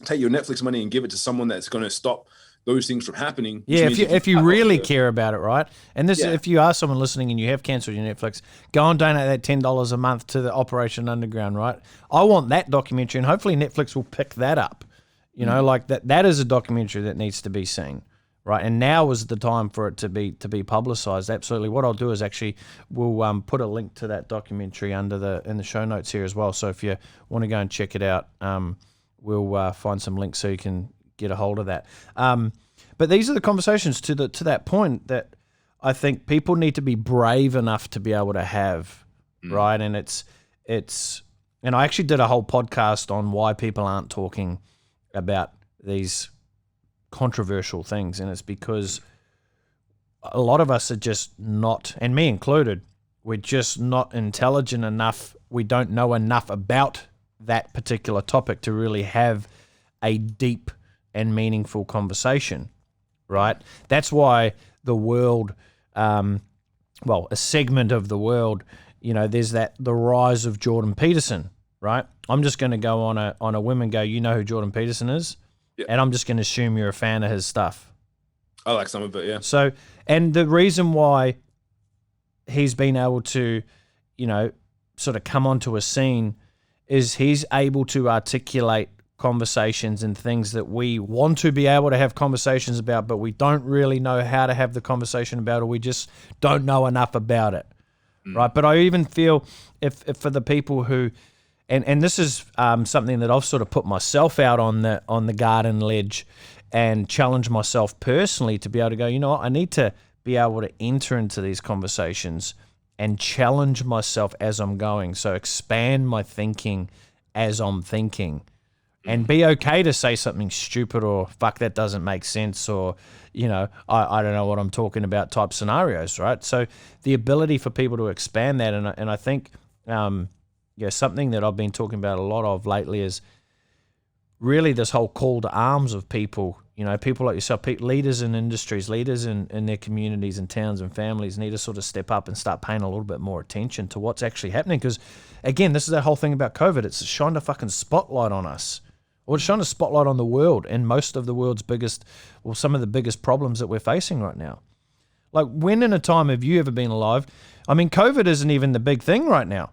take your Netflix money and give it to someone that's going to stop those things from happening. Yeah, if you really care about it, right? And this, Yeah. if you are someone listening and you have cancelled your Netflix, go and donate that $10 a month to the Operation Underground, right? I want that documentary, and hopefully Netflix will pick that up. You know, like that is a documentary that needs to be seen, right? And now is the time for it to be publicized. Absolutely. What I'll do is actually we'll put a link to that documentary in the show notes here as well. So if you want to go and check it out, we'll find some links so you can get a hold of that. But these are the conversations to that point that I think people need to be brave enough to be able to have, right? And it's and I actually did a whole podcast on why people aren't talking about these controversial things, and it's because a lot of us are just not, and me included, we're just not intelligent enough. We don't know enough about that particular topic to really have a deep and meaningful conversation, right? That's why the world, a segment of the world, you know, there's the rise of Jordan Peterson, right? I'm just going to go on a whim and go, you know who Jordan Peterson is? Yeah. And I'm just going to assume you're a fan of his stuff. I like some of it, yeah. So, and the reason why he's been able to, you know, sort of come onto a scene is he's able to articulate conversations and things that we want to be able to have conversations about, but we don't really know how to have the conversation about, or we just don't know enough about it, right? But I even feel if for the people who, and this is something that I've sort of put myself out on the garden ledge and challenge myself personally to be able to go, you know what, I need to be able to enter into these conversations and challenge myself as I'm going. So expand my thinking as I'm thinking. And be okay to say something stupid or fuck, that doesn't make sense, or, you know, I don't know what I'm talking about type scenarios, right? So the ability for people to expand that, and I think something that I've been talking about a lot of lately is really this whole call to arms of people, you know, people like yourself, leaders in industries, leaders in their communities and towns and families need to sort of step up and start paying a little bit more attention to what's actually happening. Because, again, this is that whole thing about COVID. It's shined a fucking spotlight on us. Or it's shined a spotlight on the world and most of the world's some of the biggest problems that we're facing right now. Like, when in a time have you ever been alive? I mean, COVID isn't even the big thing right now.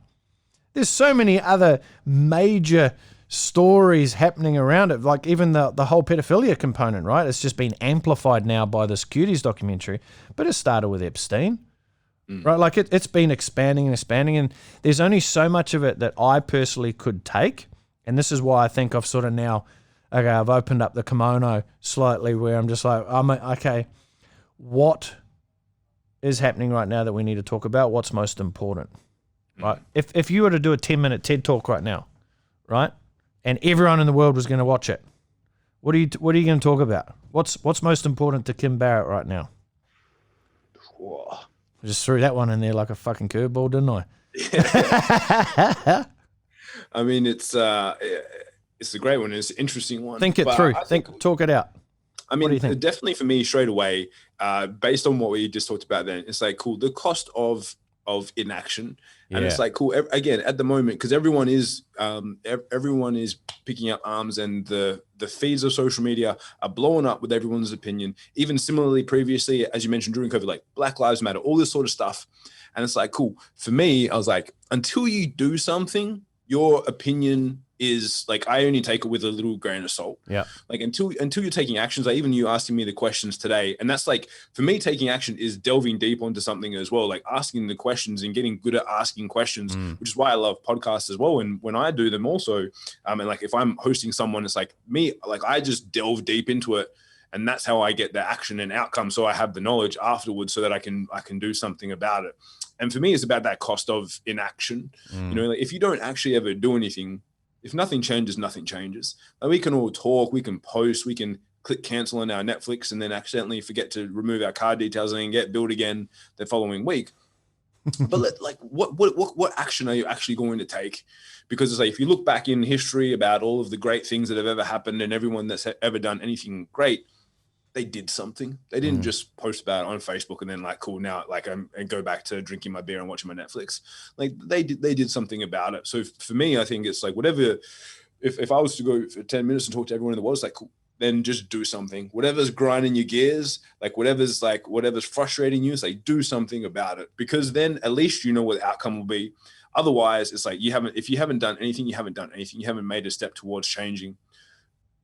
There's so many other major stories happening around it, like even the whole pedophilia component, right? It's just been amplified now by this Cuties documentary, but it started with Epstein, right? Like it's been expanding, and there's only so much of it that I personally could take, and this is why I think I've sort of now, okay, I've opened up the kimono slightly where I'm just like, okay, what is happening right now that we need to talk about? What's most important, right? If you were to do a 10-minute TED Talk right now, right? And everyone in the world was going to watch it. What are you going to talk about? What's most important to Kim Barrett right now? Whoa. I just threw that one in there like a fucking curveball, didn't I? Yeah. I mean, it's a great one. It's an interesting one. Think it through. Talk it out. I mean, definitely for me straight away, based on what we just talked about then, it's like, cool, the cost of inaction. And it's like, cool, again, at the moment, because everyone is picking up arms, and the feeds of social media are blowing up with everyone's opinion. Even similarly, previously, as you mentioned, during COVID, like Black Lives Matter, all this sort of stuff. And it's like, cool, for me, I was like, until you do something, your opinion is like, I only take it with a little grain of salt. Yeah. Like until you're taking actions, like even you asking me the questions today. And that's like, for me, taking action is delving deep onto something as well, like asking the questions and getting good at asking questions, which is why I love podcasts as well. And when I do them also, and like, if I'm hosting someone, it's like me, like I just delve deep into it. And that's how I get the action and outcome. So I have the knowledge afterwards so that I can do something about it. And for me, it's about that cost of inaction. You know, like if you don't actually ever do anything, if nothing changes, nothing changes. Like we can all talk, we can post, we can click cancel on our Netflix and then accidentally forget to remove our card details and then get billed again the following week. But what action are you actually going to take? Because it's like, if you look back in history about all of the great things that have ever happened and everyone that's ever done anything great, they did something. They didn't just post about it on Facebook and then like, cool, now like and go back to drinking my beer and watching my Netflix. Like they did something about it. So for me, I think it's like whatever if I was to go for 10 minutes and talk to everyone in the world, it's like, cool, then just do something. Whatever's grinding your gears, whatever's frustrating you, it's like, do something about it, because then at least you know what the outcome will be. Otherwise, it's like if you haven't done anything, you haven't done anything. You haven't made a step towards changing.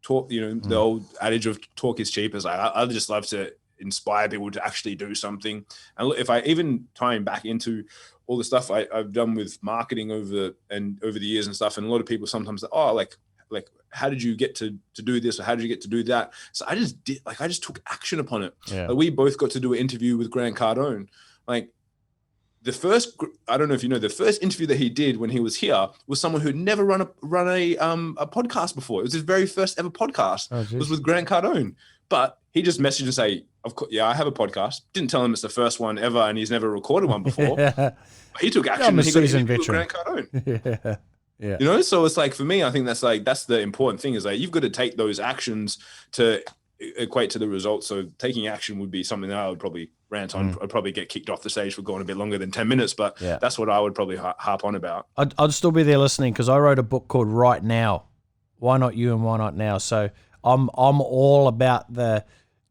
Talk, the old adage of talk is cheap is like, I just love to inspire people to actually do something. And if I even tying back into all the stuff I've done with marketing over the years and stuff, and a lot of people sometimes say, oh, like how did you get to do this, or how did you get to do that? So I just took action upon it. Yeah. We both got to do an interview with Grant Cardone. Like, I don't know if you know, the first interview that he did when he was here was someone who'd never run a podcast before. It was his very first ever podcast. Was with Grant Cardone. But he just messaged and say, of course, yeah, I have a podcast. Didn't tell him it's the first one ever and he's never recorded one before. He took action. I'm a and he seasoned got veteran. Grant Cardone. Yeah. So it's like, for me, I think that's the important thing, is like, you've got to take those actions to equate to the results. So taking action would be something that I would probably rant on. I'd probably get kicked off the stage for going a bit longer than 10 minutes, but that's what I would probably harp on about. I'd still be there listening, because I wrote a book called Right Now. Why not you and why not now? So I'm all about the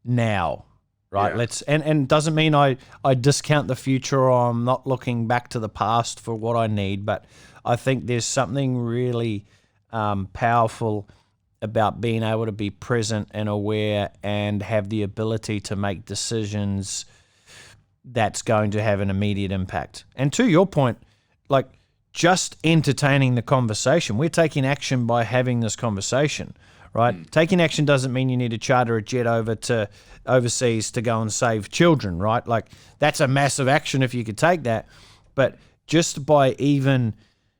now, right? Yeah. And doesn't mean I discount the future, or I'm not looking back to the past for what I need, but I think there's something really powerful about being able to be present and aware and have the ability to make decisions that's going to have an immediate impact. And to your point, like, just entertaining the conversation, we're taking action by having this conversation, right? Taking action doesn't mean you need to charter a jet over to overseas to go and save children, right? Like, that's a massive action if you could take that. But just by even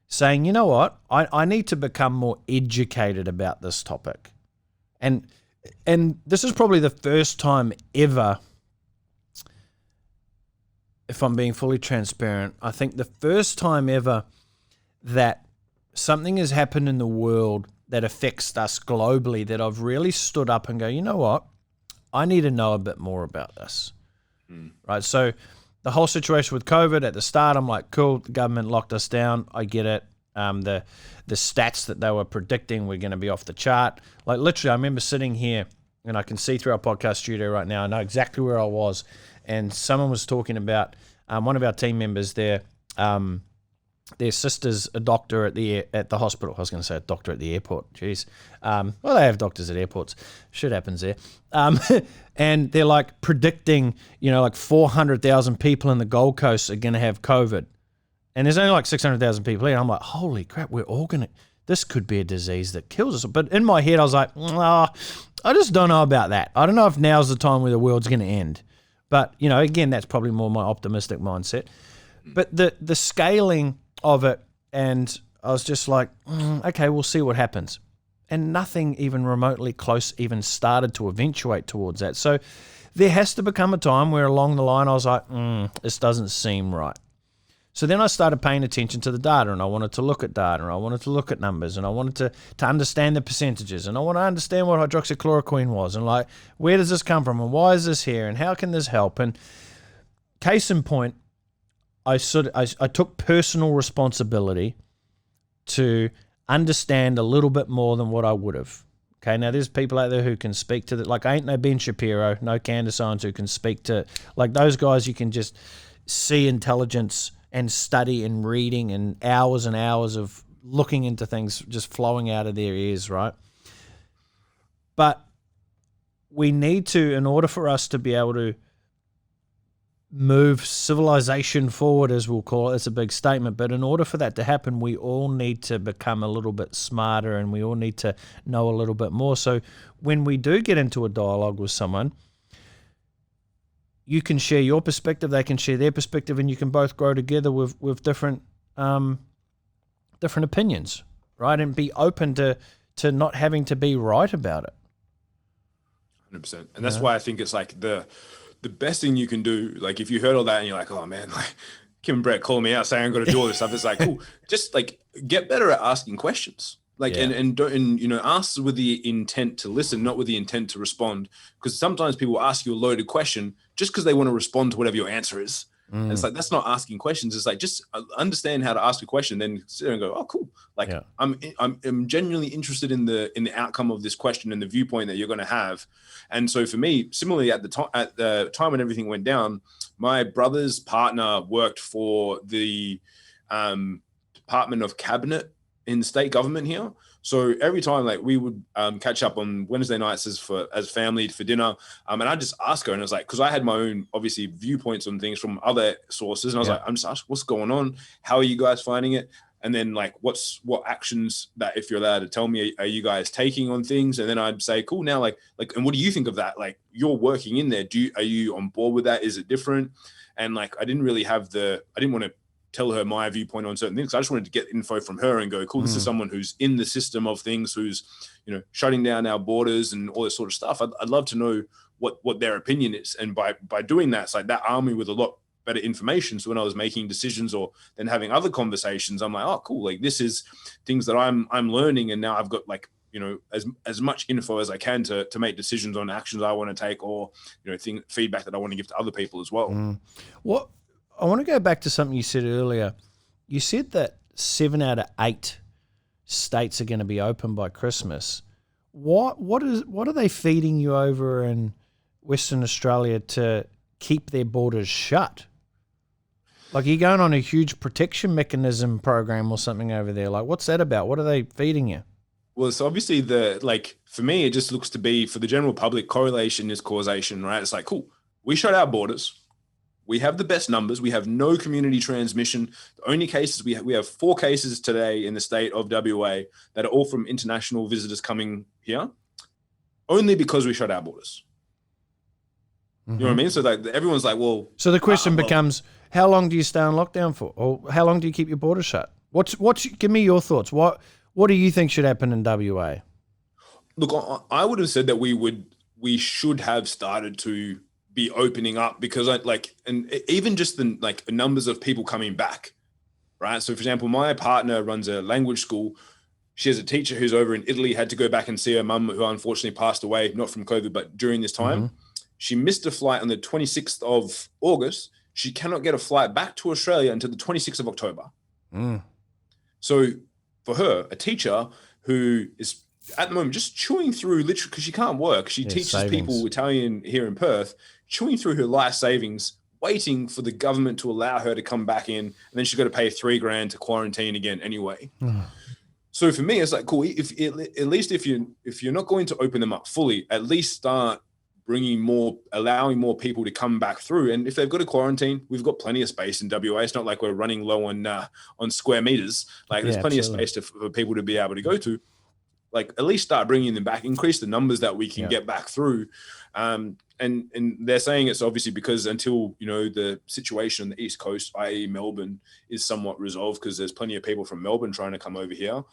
saying, you know what, I need to become more educated about this topic. And this is probably the first time ever, if I'm being fully transparent, I think the first time ever that something has happened in the world that affects us globally, that I've really stood up and go, you know what, I need to know a bit more about this. Right? So the whole situation with COVID at the start, I'm like, cool, the government locked us down. I get it. The stats that they were predicting were going to be off the chart. Like, literally, I remember sitting here, and I can see through our podcast studio right now. I know exactly where I was. And someone was talking about one of our team members there. Their sister's a doctor at the hospital. I was going to say a doctor at the airport. Jeez. Well, they have doctors at airports. Shit happens there. And they're like predicting, like 400,000 people in the Gold Coast are going to have COVID. And there's only like 600,000 people here. I'm like, holy crap, this could be a disease that kills us. But in my head, I was like, I just don't know about that. I don't know if now's the time where the world's going to end. But, again, that's probably more my optimistic mindset. But the scaling of it, and I was just like, okay, we'll see what happens. And nothing even remotely close even started to eventuate towards that. So there has to become a time where along the line I was like, this doesn't seem right. So then I started paying attention to the data, and I wanted to look at data, and I wanted to look at numbers, and I wanted to understand the percentages, and I want to understand what hydroxychloroquine was, and like, where does this come from, and why is this here, and how can this help? And case in point, I took personal responsibility to understand a little bit more than what I would have. Okay, now there's people out there who can speak to that. Like, I ain't no Ben Shapiro, no Candace Owens who can speak to, like, those guys. You can just see intelligence and study and reading and hours of looking into things just flowing out of their ears, right? But we need to, in order for us to be able to move civilization forward, as we'll call it, it's a big statement, but in order for that to happen, we all need to become a little bit smarter, and we all need to know a little bit more. So when we do get into a dialogue with someone, you can share your perspective, they can share their perspective, and you can both grow together with different opinions, right? And be open to not having to be right about it. 100%. And that's why I think it's like the best thing you can do, like, if you heard all that and you're like, oh man, like, Kim Barrett called me out saying I'm going to do all this stuff. It's like, cool, just like get better at asking questions. Like, and don't, ask with the intent to listen, not with the intent to respond. Because sometimes people ask you a loaded question just because they want to respond to whatever your answer is. And it's like, that's not asking questions. It's like, just understand how to ask a question, then sit there and go, oh, cool. Like, I'm genuinely interested in the outcome of this question and the viewpoint that you're going to have. And so for me, similarly, at the time when everything went down, my brother's partner worked for the Department of Cabinet in the state government here. So every time, like, we would catch up on Wednesday nights as family for dinner, and I just ask her, and it was like, because I had my own obviously viewpoints on things from other sources, and I was like, I'm just asking, what's going on? How are you guys finding it? And then, like, what actions that, if you're allowed to tell me, are you guys taking on things? And then I'd say, cool, now like, and what do you think of that? Like, you're working in there. Are you on board with that? Is it different? And like, I didn't want to tell her my viewpoint on certain things. I just wanted to get info from her and go, cool, this is someone who's in the system of things, who's, shutting down our borders and all this sort of stuff. I'd love to know what their opinion is. And by doing that, it's like that armed me with a lot better information. So when I was making decisions or then having other conversations, I'm like, oh, cool. Like, this is things that I'm learning. And now I've got, like, as much info as I can to make decisions on actions I want to take, or, feedback that I want to give to other people as well. What I want to go back to something you said earlier. You said that 7 out of 8 states are going to be open by Christmas. What are they feeding you over in Western Australia to keep their borders shut? Like, are you going on a huge protection mechanism program or something over there? Like, what's that about? What are they feeding you? Well, so obviously for me, it just looks to be, for the general public, correlation is causation, right? It's like, cool, we shut our borders. We have the best numbers. We have no community transmission. The only cases we have 4 cases today in the state of WA that are all from international visitors coming here, only because we shut our borders. You know what I mean? So like, everyone's like, well. So the question becomes, how long do you stay on lockdown for, or how long do you keep your borders shut? Give me your thoughts. What do you think should happen in WA? Look, I would have said that we should have started to be opening up, because and even just the numbers of people coming back, right? So for example, my partner runs a language school. She has a teacher who's over in Italy, had to go back and see her mum, who unfortunately passed away, not from COVID, but during this time. She missed a flight on the 26th of August. She cannot get a flight back to Australia until the 26th of October. So for her, a teacher who is at the moment just chewing through, literally, because she can't work. She teaches people Italian here in Perth, chewing through her life savings, waiting for the government to allow her to come back in, and then she's got to pay $3,000 to quarantine again anyway. So for me, it's like, cool. At least if you're not going to open them up fully, at least start allowing more people to come back through. And if they've got a quarantine, we've got plenty of space in WA. It's not like we're running low on square meters. Like, there's plenty of space for people to be able to go to. Like, at least start bringing them back, increase the numbers that we can get back through. And they're saying it's obviously because until, the situation on the East Coast, i.e. Melbourne, is somewhat resolved, because there's plenty of people from Melbourne trying to come over here.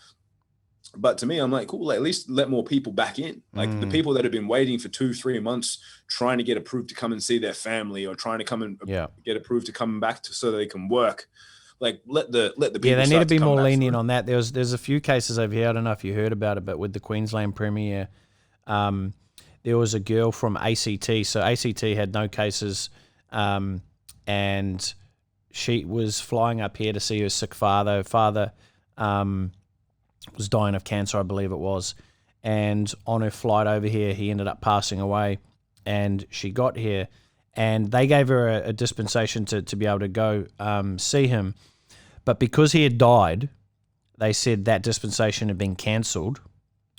But to me, I'm like, cool, at least let more people back in. Like, the people that have been waiting for 2-3 months trying to get approved to come and see their family, or trying to come and get approved to come back so they can work. Like, let the people. Yeah, they need to be more lenient on that. There's a few cases over here. I don't know if you heard about it, but with the Queensland Premier, there was a girl from ACT. So ACT had no cases, and she was flying up here to see her sick father. Her father was dying of cancer, I believe it was. And on her flight over here, he ended up passing away. And she got here, and they gave her a dispensation to be able to go see him. But because he had died, they said that dispensation had been cancelled,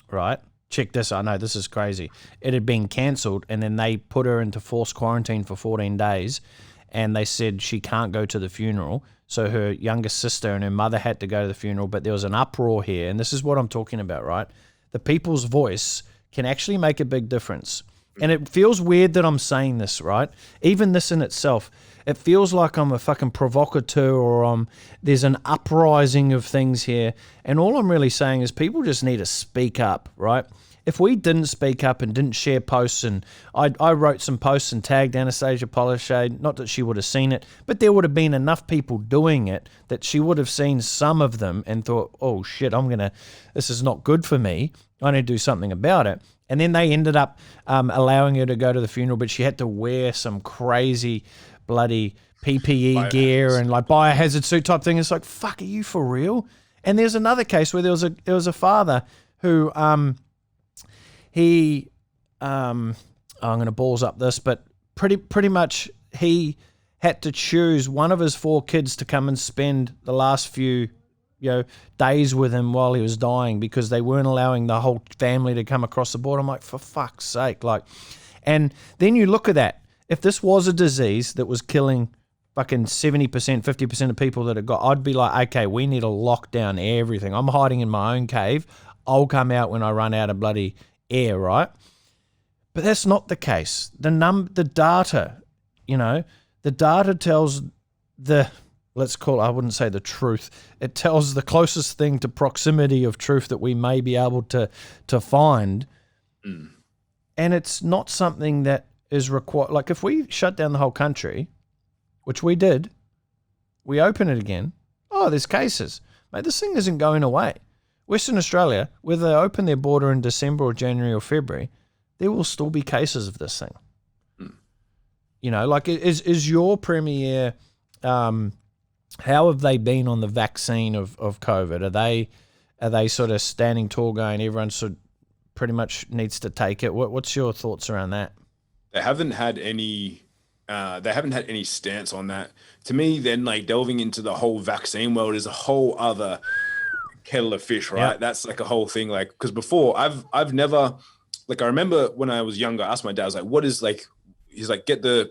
right? Check this. I know this is crazy. It had been cancelled, and then they put her into forced quarantine for 14 days, and they said she can't go to the funeral. So her youngest sister and her mother had to go to the funeral, but there was an uproar here, and this is what I'm talking about, right? The people's voice can actually make a big difference. And it feels weird that I'm saying this, right? Even this in itself, it feels like I'm a fucking provocateur, or there's an uprising of things here. And all I'm really saying is people just need to speak up, right? If we didn't speak up and didn't share posts, and I wrote some posts and tagged Anastasia Polishade, not that she would have seen it, but there would have been enough people doing it that she would have seen some of them and thought, oh shit, this is not good for me. I need to do something about it. And then they ended up allowing her to go to the funeral, but she had to wear some crazy bloody PPE gear and like biohazard suit type thing. It's like, fuck, are you for real? And there's another case where there was a father who I'm going to balls up this, but pretty much he had to choose one of his 4 kids to come and spend the last few days with him while he was dying because they weren't allowing the whole family to come across the border. I'm like, for fuck's sake. Like, and then you look at that. If this was a disease that was killing fucking 70%, 50% of people that it got, I'd be like, okay, we need to lock down everything. I'm hiding in my own cave. I'll come out when I run out of bloody air, right? But that's not the case. The data, the data tells let's call it, I wouldn't say the truth. It tells the closest thing to proximity of truth that we may be able to find. Mm. And it's not something that is required. Like if we shut down the whole country, which we did, we open it again. Oh, there's cases. Mate, this thing isn't going away. Western Australia, whether they open their border in December or January or February, there will still be cases of this thing. Mm. Like is your premier, how have they been on the vaccine of COVID? Are they sort of standing tall going, everyone should pretty much needs to take it? What's your thoughts around that? They haven't had any stance on that. To me, then like delving into the whole vaccine world is a whole other kettle of fish, right? Yep. That's like a whole thing. Like, because before I've never, like, I remember when I was younger, I asked my dad, I was like, what is like, he's like, get the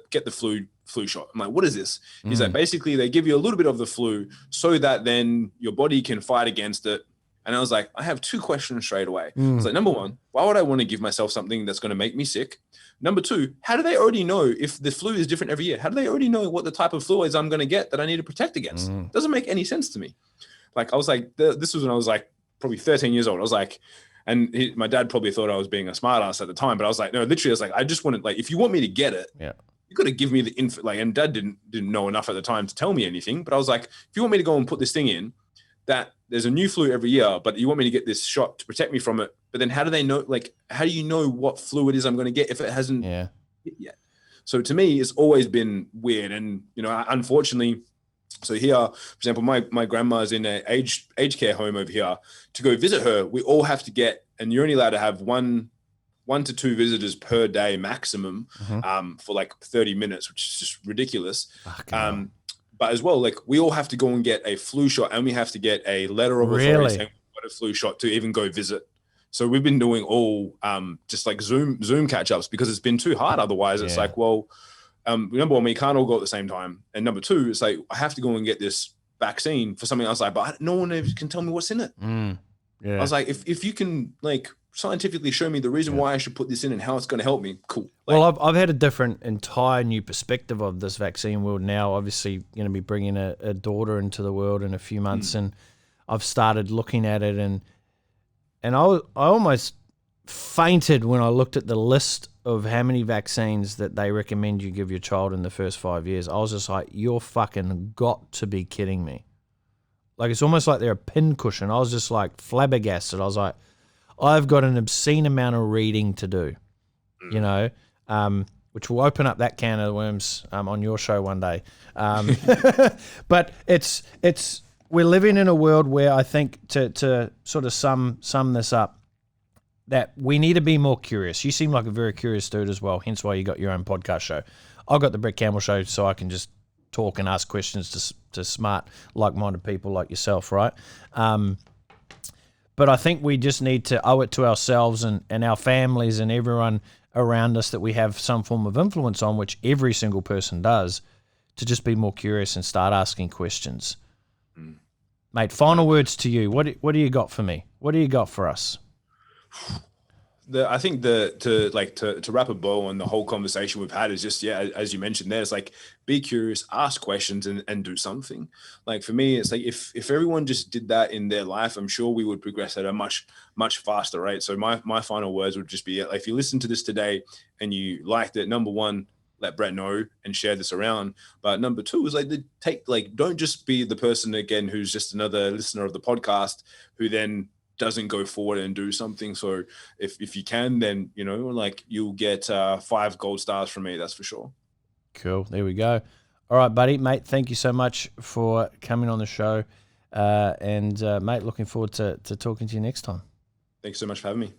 flu shot. I'm like, what is this? He's like, basically they give you a little bit of the flu so that then your body can fight against it. And I was like, I have 2 questions straight away. I was like, number 1, why would I want to give myself something that's going to make me sick? Number 2, how do they already know if the flu is different every year? How do they already know what the type of flu is I'm going to get that I need to protect against? Doesn't make any sense to me. Like, I was like, this was when I was like probably 13 years old. I was like, and my dad probably thought I was being a smart ass at the time, but I was like, no, literally, I was like, I just wanted, like, if you want me to get it, you got to give me the info. Like, and dad didn't know enough at the time to tell me anything, but I was like, if you want me to go and put this thing in, that there's a new flu every year, but you want me to get this shot to protect me from it. But then how do they know, like, how do you know what flu it is I'm going to get if it hasn't hit yet? So to me, it's always been weird. And, unfortunately, so here, for example, my grandma's in an aged care home over here. To go visit her, we all have to get, and you're only allowed to have one to 2 visitors per day maximum, for like 30 minutes, which is just ridiculous. But as well, like, we all have to go and get a flu shot, and we have to get a letter of authority saying we got a flu shot to even go visit. So we've been doing all just like Zoom catch-ups because it's been too hard. Otherwise, it's like, well, number 1, we can't all go at the same time. And number 2, it's like, I have to go and get this vaccine for something else. Like, but no one can tell me what's in it. I was like, if you can like scientifically show me the reason why I should put this in and how it's going to help me, cool. Like, well, I've had a different, entire new perspective of this vaccine world now. Obviously, going to be bringing a daughter into the world in a few months, and I've started looking at it, and I almost fainted when I looked at the list of how many vaccines that they recommend you give your child in the first 5 years. I was just like, you're fucking got to be kidding me. Like, it's almost like they're a pincushion. I was just like flabbergasted. I was like, I've got an obscene amount of reading to do, which will open up that can of worms on your show one day. But we're living in a world where I think to sort of sum this up, that we need to be more curious. You seem like a very curious dude as well, hence why you got your own podcast show. I've got the Brett Campbell show so I can just talk and ask questions to smart, like-minded people like yourself, right? But I think we just need to owe it to ourselves and our families and everyone around us that we have some form of influence on, which every single person does, to just be more curious and start asking questions. Mate, final words to you. What do you got for me? What do you got for us? I think to wrap a bow on the whole conversation we've had is just, as you mentioned there, it's like, be curious, ask questions, and do something. Like, for me, it's like, if everyone just did that in their life, I'm sure we would progress at a much, much faster rate. So my final words would just be, if you listen to this today and you liked it, number 1, let Brett know and share this around. But number 2 is don't just be the person again who's just another listener of the podcast who then doesn't go forward and do something. So if you can, then you'll get 5 gold stars from me, that's for sure. Cool, there we go. All right, buddy, mate. Thank you so much for coming on the show, and mate, looking forward to talking to you next time. Thanks so much for having me.